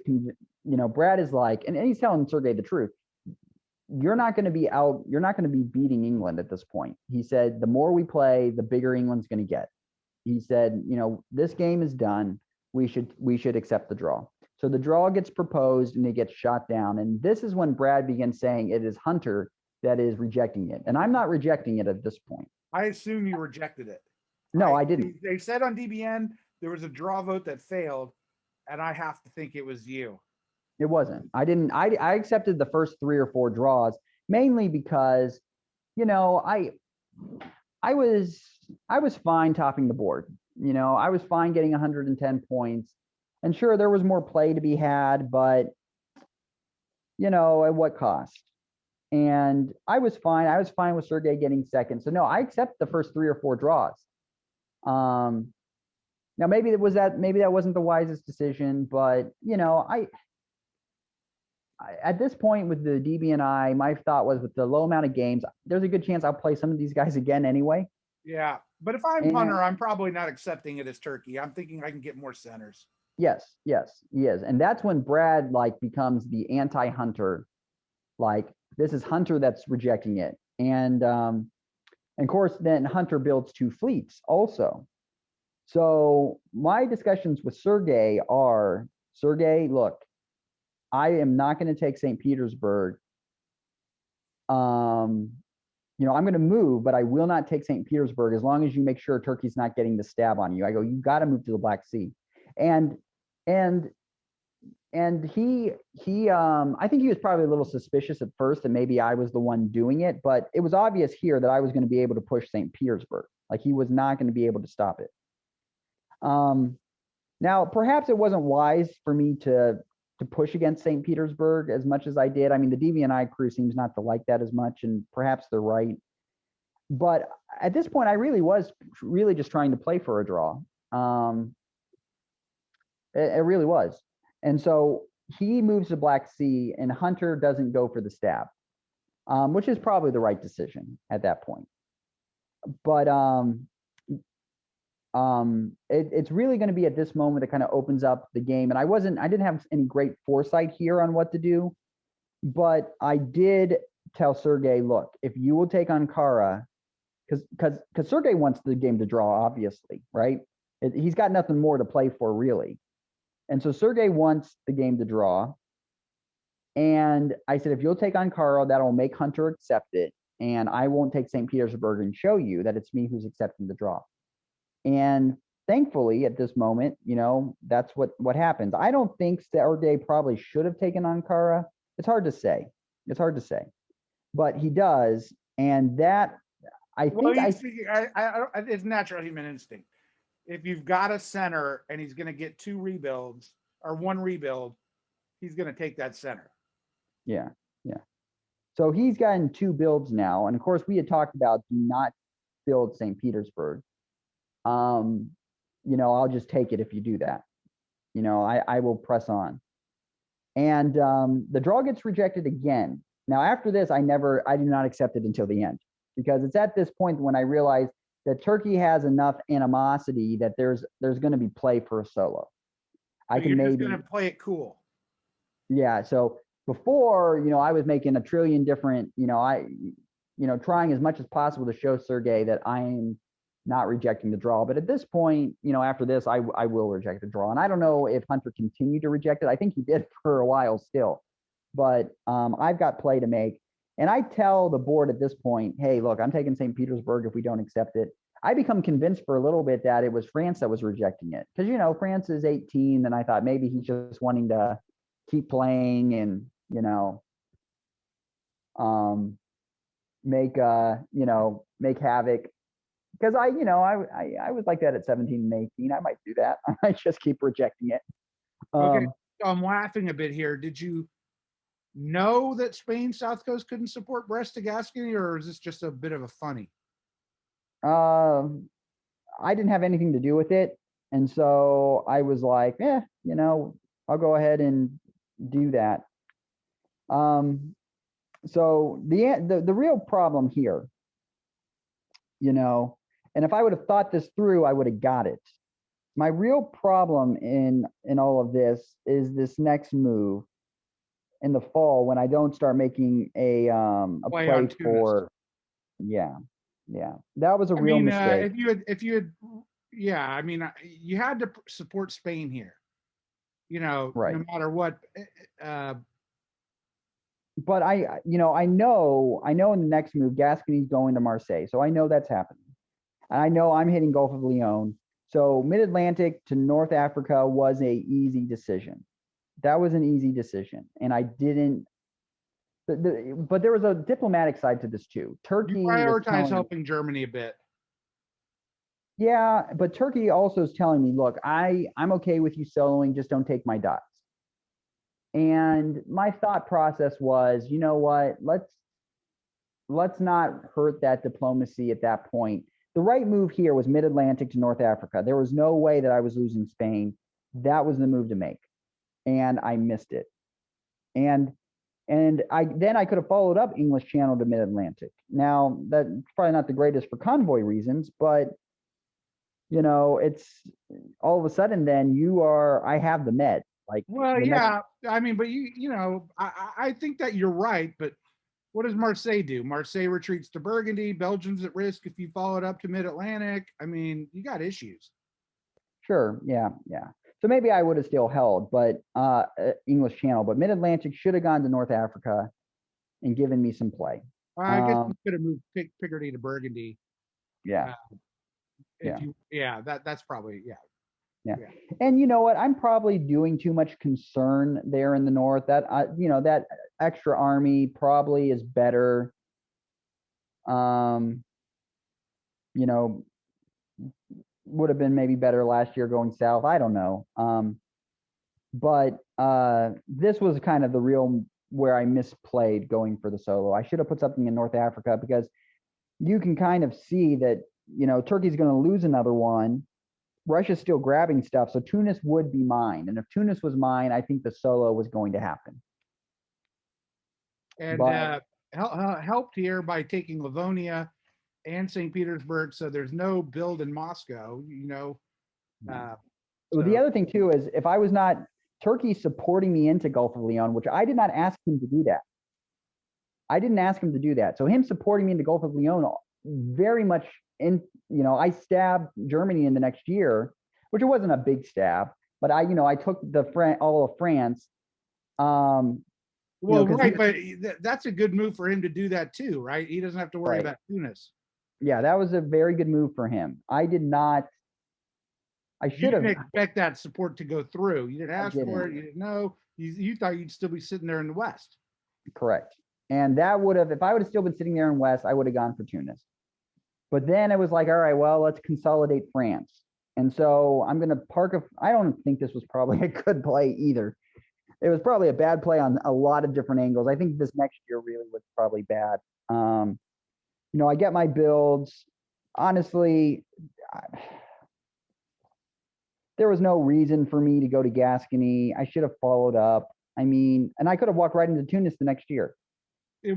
like, and he's telling Sergey the truth. You're not going to be out. You're not going to be beating England at this point. He said, the more we play, the bigger England's going to get. He said, this game is done. We should accept the draw. So the draw gets proposed and it gets shot down. And this is when Brad begins saying it is Hunter that is rejecting it. And I'm not rejecting it at this point.
I assume you rejected it.
No, I didn't.
They said on DBN there was a draw vote that failed, and I have to think it was you.
It wasn't. I didn't. I accepted the first 3 or 4 draws mainly because, I was fine topping the board. I was fine getting 110 points. And sure, there was more play to be had, but, at what cost? And I was fine. I was fine with Sergey getting second. So no, I accept the first 3 or 4 draws. Now maybe that wasn't the wisest decision, but I at this point with the DBNI, my thought was with the low amount of games, there's a good chance I'll play some of these guys again anyway.
Yeah, but if I'm punter, I'm probably not accepting it as turkey. I'm thinking I can get more centers.
Yes, he is. And that's when Brad becomes the anti-Hunter. This is Hunter that's rejecting it. And of course, then Hunter builds 2 fleets also. So my discussions with Sergey are, Sergey, look, I am not going to take St. Petersburg. I'm going to move, but I will not take St. Petersburg as long as you make sure Turkey's not getting the stab on you. I go, you got to move to the Black Sea. And he I think he was probably a little suspicious at first that maybe I was the one doing it, but it was obvious here that I was going to be able to push St. Petersburg. He was not going to be able to stop it. Now, perhaps it wasn't wise for me to push against St. Petersburg as much as I did. I mean, the DBNI crew seems not to like that as much, and perhaps they're right. But at this point, I really was just trying to play for a draw. It really was. And so he moves to Black Sea, and Hunter doesn't go for the stab, which is probably the right decision at that point. But it's really going to be at this moment that kind of opens up the game. And I didn't have any great foresight here on what to do, but I did tell Sergey, look, if you will take Ankara, because Sergey wants the game to draw, obviously, right? He's got nothing more to play for, really. And so Sergey wants the game to draw. And I said, if you'll take Ankara, that'll make Hunter accept it. And I won't take St. Petersburg and show you that it's me who's accepting the draw. And thankfully, at this moment, that's what happens. I don't think Sergey probably should have taken Ankara. It's hard to say. But he does. And that,
it's natural human instinct. If you've got a center and he's going to get 2 rebuilds or 1 rebuild, he's going to take that center.
Yeah. So he's gotten 2 builds now. And of course, we had talked about do not build St. Petersburg. I'll just take it if you do that. I will press on. And the draw gets rejected again. Now, after this, I do not accept it until the end, because it's at this point when I realized that Turkey has enough animosity that there's going to be play for a solo.
So you're just going to play it cool.
Yeah. So before, I was making a trillion different, trying as much as possible to show Sergey that I'm not rejecting the draw. But at this point, after this, I will reject the draw. And I don't know if Hunter continued to reject it. I think he did for a while still. But I've got play to make. And I tell the board at this point, hey, look, I'm taking St. Petersburg if we don't accept it. I become convinced for a little bit that it was France that was rejecting it. Because, France is 18, and I thought maybe he's just wanting to keep playing and, make havoc. Because I was like that at 17 and 18. I might do that. I might just keep rejecting it.
Okay, I'm laughing a bit here. Did you know that Spain South Coast couldn't support Brest to Gascony, or is this just a bit of a funny?
I didn't have anything to do with it. And so I was like, I'll go ahead and do that. So the real problem here, and if I would have thought this through, I would have got it. My real problem in all of this is this next move in the fall when I don't start making a
Play
play
on Tunis.
for, yeah, that was a real mistake.
if you had, yeah, I mean, you had to support Spain here,
Right.
no matter what.
But I know in the next move, Gascony's going to Marseille. So I know that's happening. And I know I'm hitting Gulf of Lyon. So Mid-Atlantic to North Africa was a easy decision. That was an easy decision. And I didn't, but there was a diplomatic side to this too. Turkey
You
was
prioritize
telling,
helping Germany a bit.
yeah, but Turkey also is telling me, look, I'm okay with you soloing, just don't take my dots. And my thought process was, you know what, let's not hurt that diplomacy at that point. The right move here was Mid-Atlantic to North Africa. There was no way that I was losing Spain. That was the move to make. And I missed it. And I could have followed up English Channel to Mid-Atlantic. Now, that's probably not the greatest for convoy reasons, but it's all of a sudden then I have the Med. Like,
well, yeah, I mean, but I think that you're right, but what does Marseille do? Marseille retreats to Burgundy. Belgium's at risk if you follow it up to Mid-Atlantic. I mean, you got issues.
Sure, yeah. So maybe I would have still held, but English Channel, but Mid-Atlantic should have gone to North Africa and given me some play.
I guess you could have moved Picardy to Burgundy.
Yeah.
That's probably,
yeah. And you know what? I'm probably doing too much concern there in the north. That that extra army probably is better. Would have been maybe better last year going south. I don't know. But this was kind of the real where I misplayed going for the solo. I should have put something in North Africa because you can kind of see that Turkey's going to lose another one. Russia's still grabbing stuff, so Tunis would be mine. And if Tunis was mine, I think the solo was going to happen.
And helped here by taking Livonia and St. Petersburg, so there's no build in Moscow.
The other thing too is if I was not Turkey supporting me into Gulf of Lyon, which I did not ask him to do that. I didn't ask him to do that. So him supporting me into Gulf of Lyon very much I stabbed Germany in the next year, which it wasn't a big stab, but I took all of France.
Right, but that's a good move for him to do that too, right? He doesn't have to worry about Tunis.
Yeah, that was a very good move for him. I should have.
You didn't expect that support to go through. You didn't ask for it. You didn't know. You thought you'd still be sitting there in the West.
Correct. And that would have, if I would have still been sitting there in West, I would have gone for Tunis. But then it was like, all right, well, let's consolidate France. And so I'm going to I don't think this was probably a good play either. It was probably a bad play on a lot of different angles. I think this next year really was probably bad. I get my builds. Honestly, there was no reason for me to go to Gascony. I should have followed up. I mean, and I could have walked right into Tunis the next year.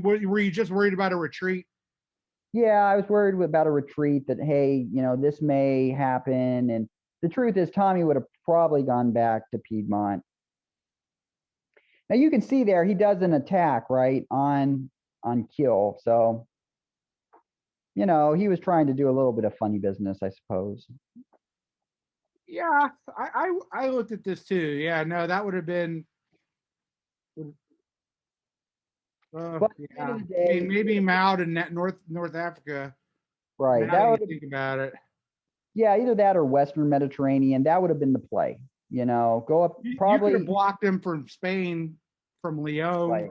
Were you just worried about a retreat?
Yeah, I was worried about a retreat that, hey, this may happen. And the truth is Tommy would have probably gone back to Piedmont. Now you can see there, he does an attack, right, on Kiel. So, he was trying to do a little bit of funny business, I suppose.
Yeah, I looked at this too. Yeah, no, that would have been. Maybe Mao to North Africa.
Right.
Now that you think about it.
Yeah, either that or Western Mediterranean. That would have been the play. Go up. Probably
you could have blocked him from Spain, from Lyon, right.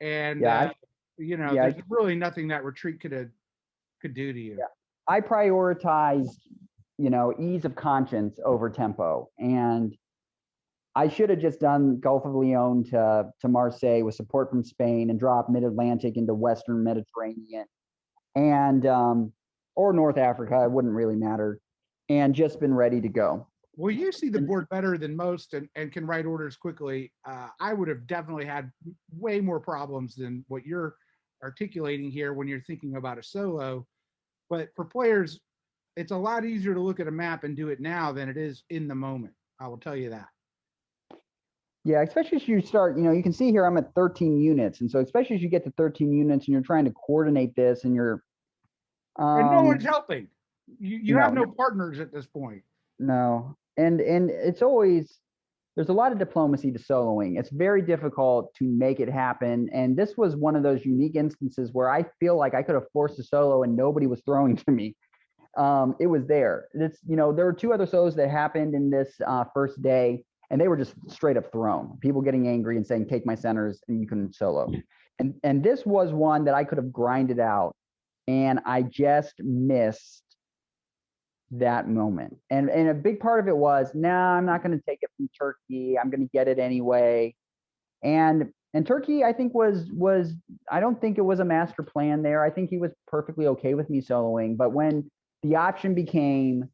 And there's really nothing that retreat could do to you.
Yeah. I prioritized, ease of conscience over tempo, and I should have just done Gulf of Lyon to Marseille with support from Spain and dropped Mid-Atlantic into Western Mediterranean and or North Africa. It wouldn't really matter. and just been ready to go.
Well, you see the board better than most and can write orders quickly. I would have definitely had way more problems than what you're articulating here when you're thinking about a solo. But for players, it's a lot easier to look at a map and do it now than it is in the moment. I will tell you that.
Yeah, especially as you start, you can see here I'm at 13 units. And so especially as you get to 13 units and you're trying to coordinate this and you're
And no one's helping. You have
no,
no partners at this point.
no. And it's always, there's a lot of diplomacy to soloing. It's very difficult to make it happen. And this was one of those unique instances where I feel like I could have forced a solo and nobody was throwing to me. It was there. It's, there were 2 other solos that happened in this first day, and they were just straight up thrown. People getting angry and saying, take my centers and you can solo. And this was one that I could have grinded out, and I just missed that moment. And a big part of it was, I'm not going to take it from Turkey. I'm going to get it anyway. And Turkey, I think was I don't think it was a master plan there. I think he was perfectly okay with me soloing. But when the option became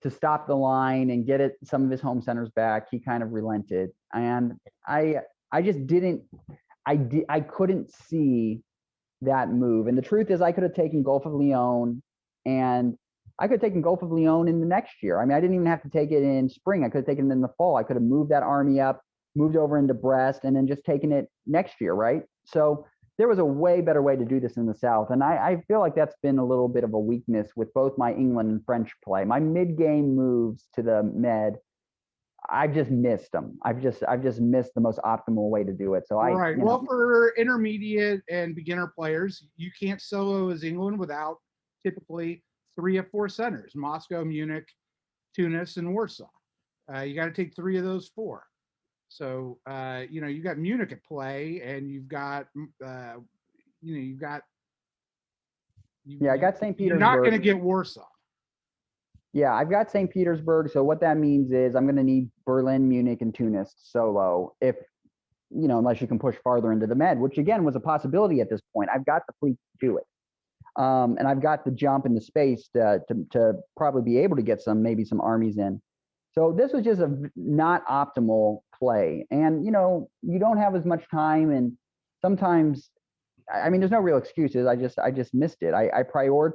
to stop the line and get some of his home centers back, he kind of relented. And I just didn't, I couldn't see that move. And the truth is, I could have taken Gulf of Lyon, and I could have taken Gulf of Lyon in the next year. I mean, I didn't even have to take it in spring. I could have taken it in the fall. I could have moved that army up, moved over into Brest, and then just taken it next year, right? So there was a way better way to do this in the South. And I feel like that's been a little bit of a weakness with both my England and French play. My mid-game moves to the Med, I've just missed them. I've just missed the most optimal way to do it. So
right. Well, for intermediate and beginner players, you can't solo as England without typically 3 of 4 centers: Moscow, Munich, Tunis, and Warsaw. You got to take 3 of those 4. So you got Munich at play, and you've got I
got St. Petersburg.
You're not going to get Warsaw.
Yeah, I've got St. Petersburg. So what that means is I'm going to need Berlin, Munich, and Tunis solo, if unless you can push farther into the Med, which again was a possibility at this point. I've got the fleet to do it, and I've got the jump and the space to probably be able to get maybe some armies in. So this was just a not optimal play. And, you don't have as much time. And sometimes, I mean, there's no real excuses. I just missed it. I prior,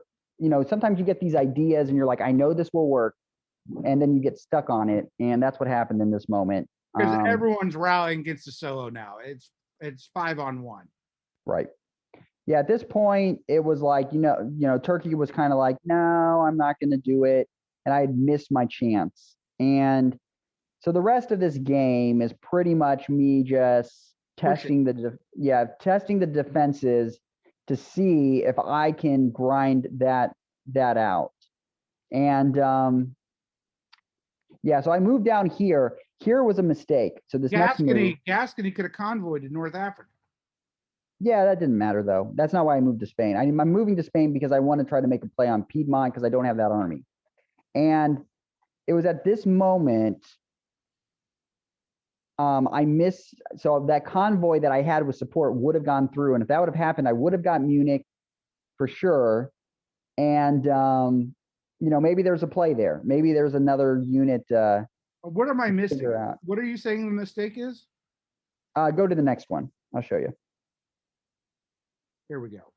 sometimes you get these ideas and you're like, I know this will work. And then you get stuck on it. And that's what happened in this moment.
Because everyone's rallying against the solo now. It's 5-on-1.
Right. Yeah. At this point, it was like, Turkey was kind of like, no, I'm not going to do it. And I had missed my chance. And so the rest of this game is pretty much me just testing testing the defenses to see if I can grind that out. And so I moved down here. Here was a mistake. So this
Gascony could have convoyed to North Africa.
Yeah, that didn't matter though. That's not why I moved to Spain. I'm moving to Spain because I want to try to make a play on Piedmont because I don't have that army. And it was at this moment I missed. So that convoy that I had with support would have gone through. And if that would have happened, I would have got Munich for sure. And, maybe there's a play there. Maybe there's another unit.
What am I missing? What are you saying the mistake is?
Go to the next one. I'll show you.
Here we go.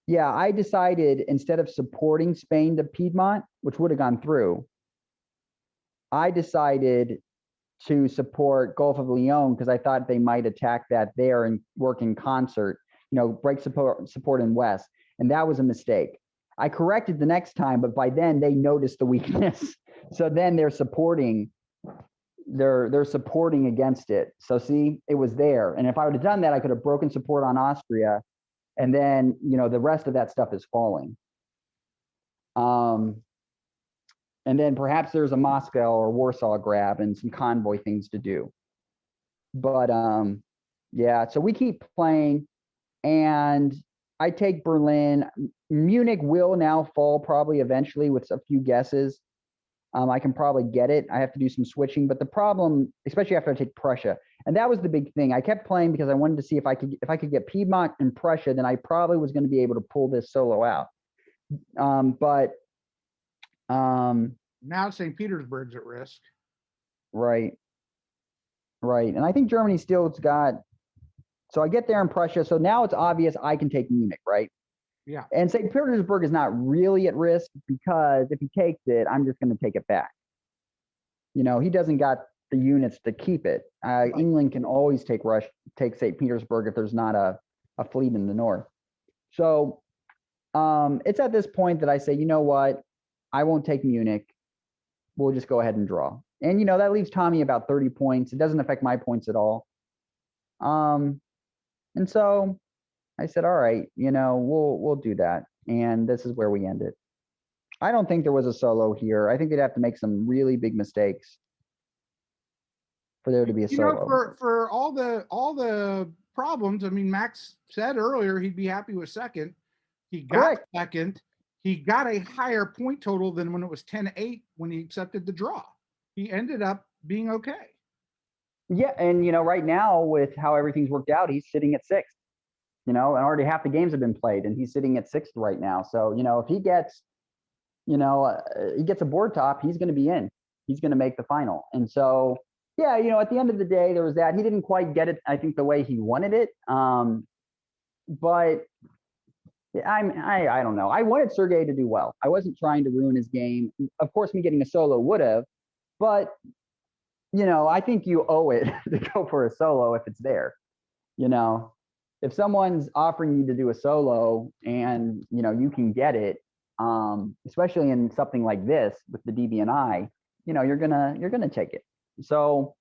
Yeah, I decided instead of supporting Spain to Piedmont, which would have gone through, I decided to support Gulf of Lyon because I thought they might attack that there and work in concert, break support in West. And that was a mistake. I corrected the next time, but by then they noticed the weakness. So then they're supporting against it. So see, it was there. And if I would have done that, I could have broken support on Austria. And then, the rest of that stuff is falling. And then perhaps there's a Moscow or Warsaw grab and some convoy things to do. But so we keep playing, and I take Berlin. Munich will now fall probably eventually with a few guesses. I can probably get it. I have to do some switching, but the problem, especially after I take Prussia, and that was the big thing. I kept playing because I wanted to see if I could get Piedmont and Prussia, then I probably was going to be able to pull this solo out. But
Now St. Petersburg's at risk.
Right, right. And I think Germany still's got, so I get there in Prussia. So now it's obvious I can take Munich, right?
Yeah.
And St. Petersburg is not really at risk because if he takes it, I'm just going to take it back. He doesn't got the units to keep it.
Right.
England can always take St. Petersburg if there's not a fleet in the north. So it's at this point that I say, you know what? I won't take Munich. We'll just go ahead and draw. And that leaves Tommy about 30 points. It doesn't affect my points at all. And so I said, all right, we'll do that. And this is where we end it. I don't think there was a solo here. I think they'd have to make some really big mistakes for there to be a solo.
For all the problems, I mean, Max said earlier he'd be happy with second. He got
Correct.
second. He got a higher point total than when it was 10-8 when he accepted the draw. He ended up being okay.
Yeah, and right now with how everything's worked out, he's sitting at sixth. And already half the games have been played, and he's sitting at sixth right now. So if he gets, he gets a board top, he's going to be in. He's going to make the final. And so, yeah, at the end of the day, there was that. He didn't quite get it, I think, the way he wanted it. But I don't know. I wanted Sergey to do well. I wasn't trying to ruin his game. Of course, me getting a solo would have, but I think you owe it to go for a solo if it's there. If someone's offering you to do a solo and you can get it, especially in something like this with the DBNI, you're gonna take it. So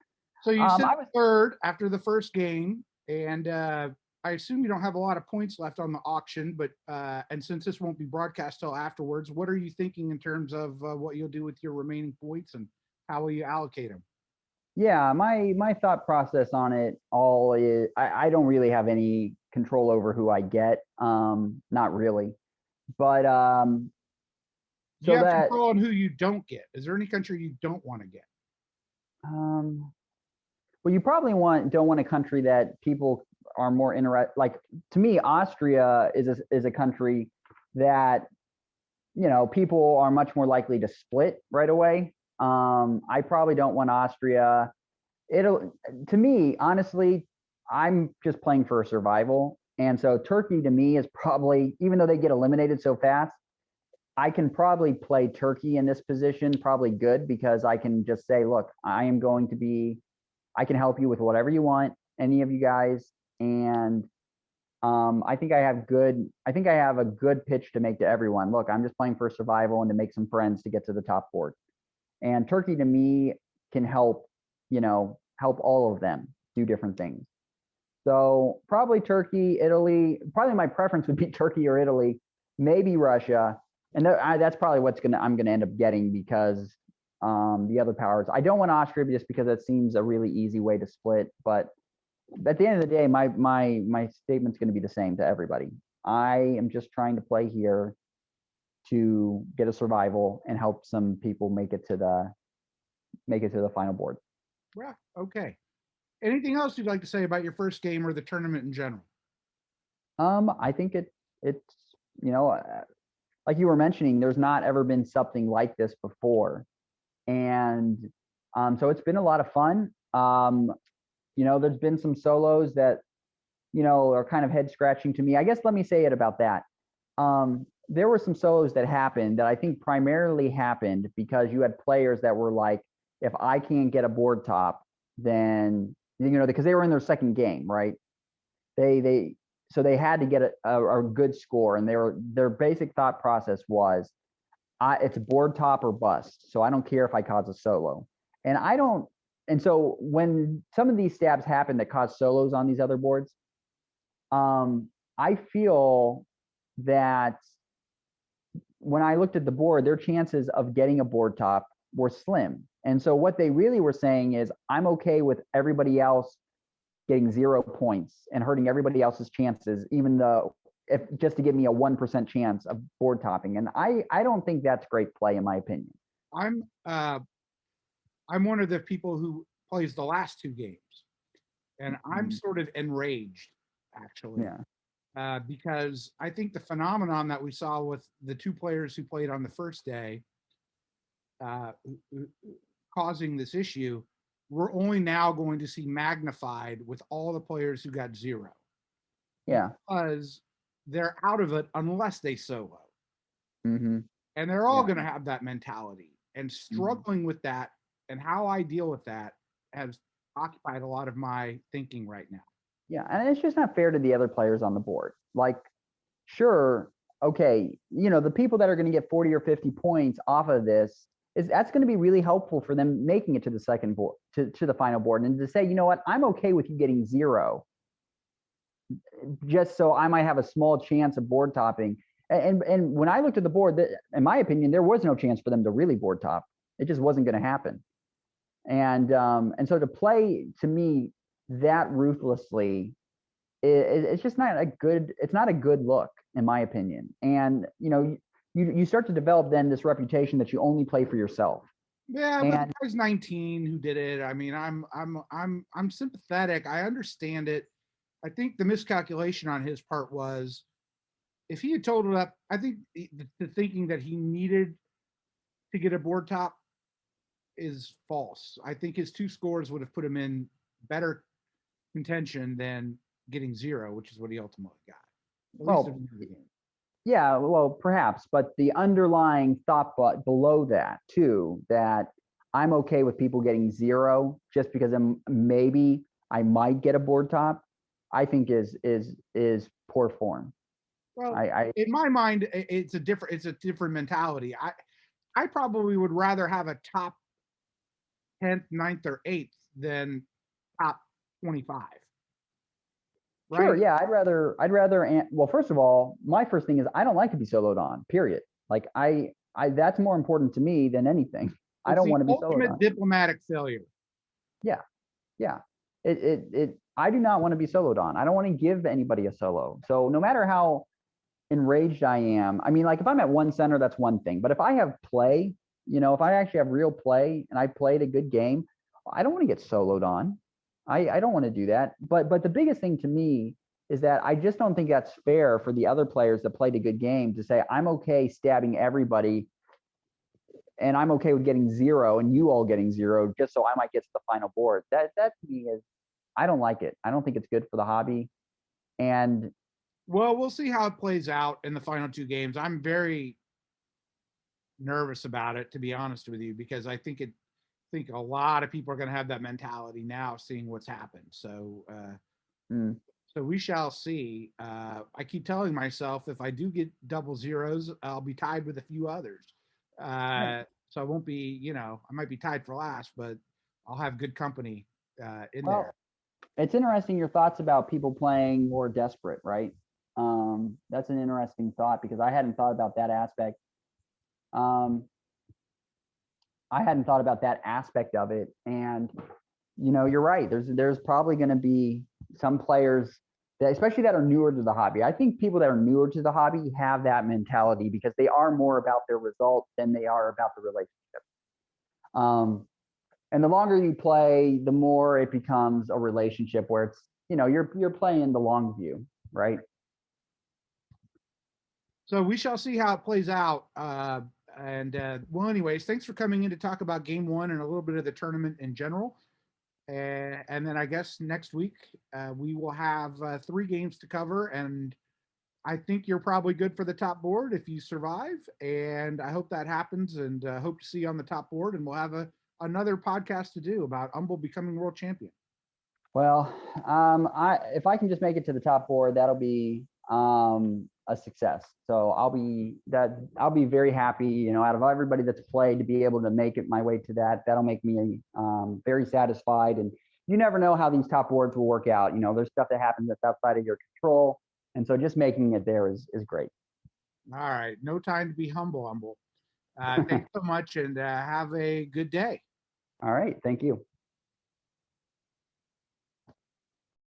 you sit third after the first game, and I assume you don't have a lot of points left on the auction, but and since this won't be broadcast till afterwards, what are you thinking in terms of what you'll do with your remaining points and how will you allocate them?
Yeah, my thought process on it all is I don't really have any control over who I get, not really, but
you have control on who you don't get. Is there any country you don't want to get?
Well, you probably don't want a country that people are more interested. Like, to me, Austria is a country that people are much more likely to split right away. I probably don't want Austria. To me, honestly, I'm just playing for survival. And so Turkey to me is probably, even though they get eliminated so fast, I can probably play Turkey in this position probably good because I can just say, look, I can help you with whatever you want, any of you guys. And I think I have a good pitch to make to everyone. Look, I'm just playing for survival and to make some friends to get to the top board. And Turkey to me can help all of them do different things. So probably Turkey, Italy, probably my preference would be Turkey or Italy, maybe Russia. And that's probably I'm going to end up getting because the other powers. I don't want Austria just because that seems a really easy way to split. But at the end of the day, my statement's going to be the same to everybody. I am just trying to play here to get a survival and help some people make it to the final board.
Yeah. Okay. Anything else you'd like to say about your first game or the tournament in general?
I think it's like you were mentioning, there's not ever been something like this before, and so it's been a lot of fun. There's been some solos that are kind of head scratching to me. I guess let me say it about that. There were some solos that happened that I think primarily happened because you had players that were like, if I can't get a board top, then because they were in their second game, right? So they had to get a good score, and their basic thought process was, it's a board top or bust. So I don't care if I cause a solo, and so when some of these stabs happen that cause solos on these other boards, I feel that when I looked at the board, their chances of getting a board top were slim. And so what they really were saying is, I'm okay with everybody else getting 0 points and hurting everybody else's chances, even though just to give me a 1% chance of board topping. And I don't think that's great play, in my opinion.
I'm one of the people who plays the last two games, and I'm sort of enraged, actually.
Yeah.
Because I think the phenomenon that we saw with the two players who played on the first day causing this issue, we're only now going to see magnified with all the players who got zero
Yeah.
because they're out of it unless they solo.
Mm-hmm.
And they're all
Yeah.
going to have that mentality, and
Mm-hmm.
struggling with that and how I deal with that has occupied a lot of my thinking right now.
Yeah. And it's just not fair to the other players on the board. Like, sure, okay, the people that are going to get 40 or 50 points off of this that's going to be really helpful for them making it to the second board, to the final board, and to say, you know what, I'm okay with you getting zero, just so I might have a small chance of board topping. And when I looked at the board, in my opinion, there was no chance for them to really board top. It just wasn't going to happen. And so to play, to me, that ruthlessly, it's just not a good, it's not a good look, in my opinion. And you start to develop then this reputation that you only play for yourself.
Yeah, but the
And
guy's 19 who did it. I mean, I'm sympathetic. I understand it. I think the miscalculation on his part was, if he had totaled up, I think the thinking that he needed to get a board top is false. I think his two scores would have put him in better contention than getting zero, which is what he ultimately got. At least
well,
in the game.
yeah, well, perhaps, but the underlying thought below that too, that I'm okay with people getting zero just because maybe I might get a board top, I think is poor form.
Well,
I
in my mind, it's a different mentality. I probably would rather have a top 10th, 9th, or 8th than top 25.
Sure,
Right?
yeah, I'd rather well, first of all, my first thing is I don't like to be soloed on, period. Like I that's more important to me than anything. I
It's
don't
the
want to be soloed
ultimate
on.
diplomatic failure.
Yeah, yeah. I do not want to be soloed on. I don't want to give anybody a solo. So no matter how enraged I am, I mean, like if I'm at one center, that's one thing. But if I have play, if I actually have real play and I played a good game, I don't want to get soloed on. I don't want to do that. But the biggest thing to me is that I just don't think that's fair for the other players that played a good game to say, I'm okay stabbing everybody and I'm okay with getting zero and you all getting zero just so I might get to the final board. That to me is, I don't like it. I don't think it's good for the hobby. And
Well, we'll see how it plays out in the final two games. I'm very nervous about it, to be honest with you, because think a lot of people are going to have that mentality now, seeing what's happened.
mm,
So we shall see. I keep telling myself if I do get double zeros, I'll be tied with a few others.
right.
So I won't be, I might be tied for last, but I'll have good company in
Well,
there.
it's interesting your thoughts about people playing more desperate, right? That's an interesting thought because I hadn't thought about that aspect. Um, I hadn't thought about that aspect of it, and you're right. There's probably going to be some players that, especially that are newer to the hobby. I think people that are newer to the hobby have that mentality because they are more about their results than they are about the relationship. And the longer you play, the more it becomes a relationship where it's you're playing the long view, right?
So we shall see how it plays out. Well, anyways, thanks for coming in to talk about game one and a little bit of the tournament in general. And then I guess next week we will have three games to cover, and I think you're probably good for the top board if you survive. And I hope that happens, and hope to see you on the top board. And we'll have another podcast to do about Umble becoming world champion.
Well, if I can just make it to the top board, that'll be a success. So I'll be very happy. Out of everybody that's played, to be able to make it my way to that, that'll make me very satisfied. And you never know how these top boards will work out. There's stuff that happens that's outside of your control, and so just making it there is great.
All right, no time to be humble, Umble. Thanks so much, and have a good day.
All right, thank you.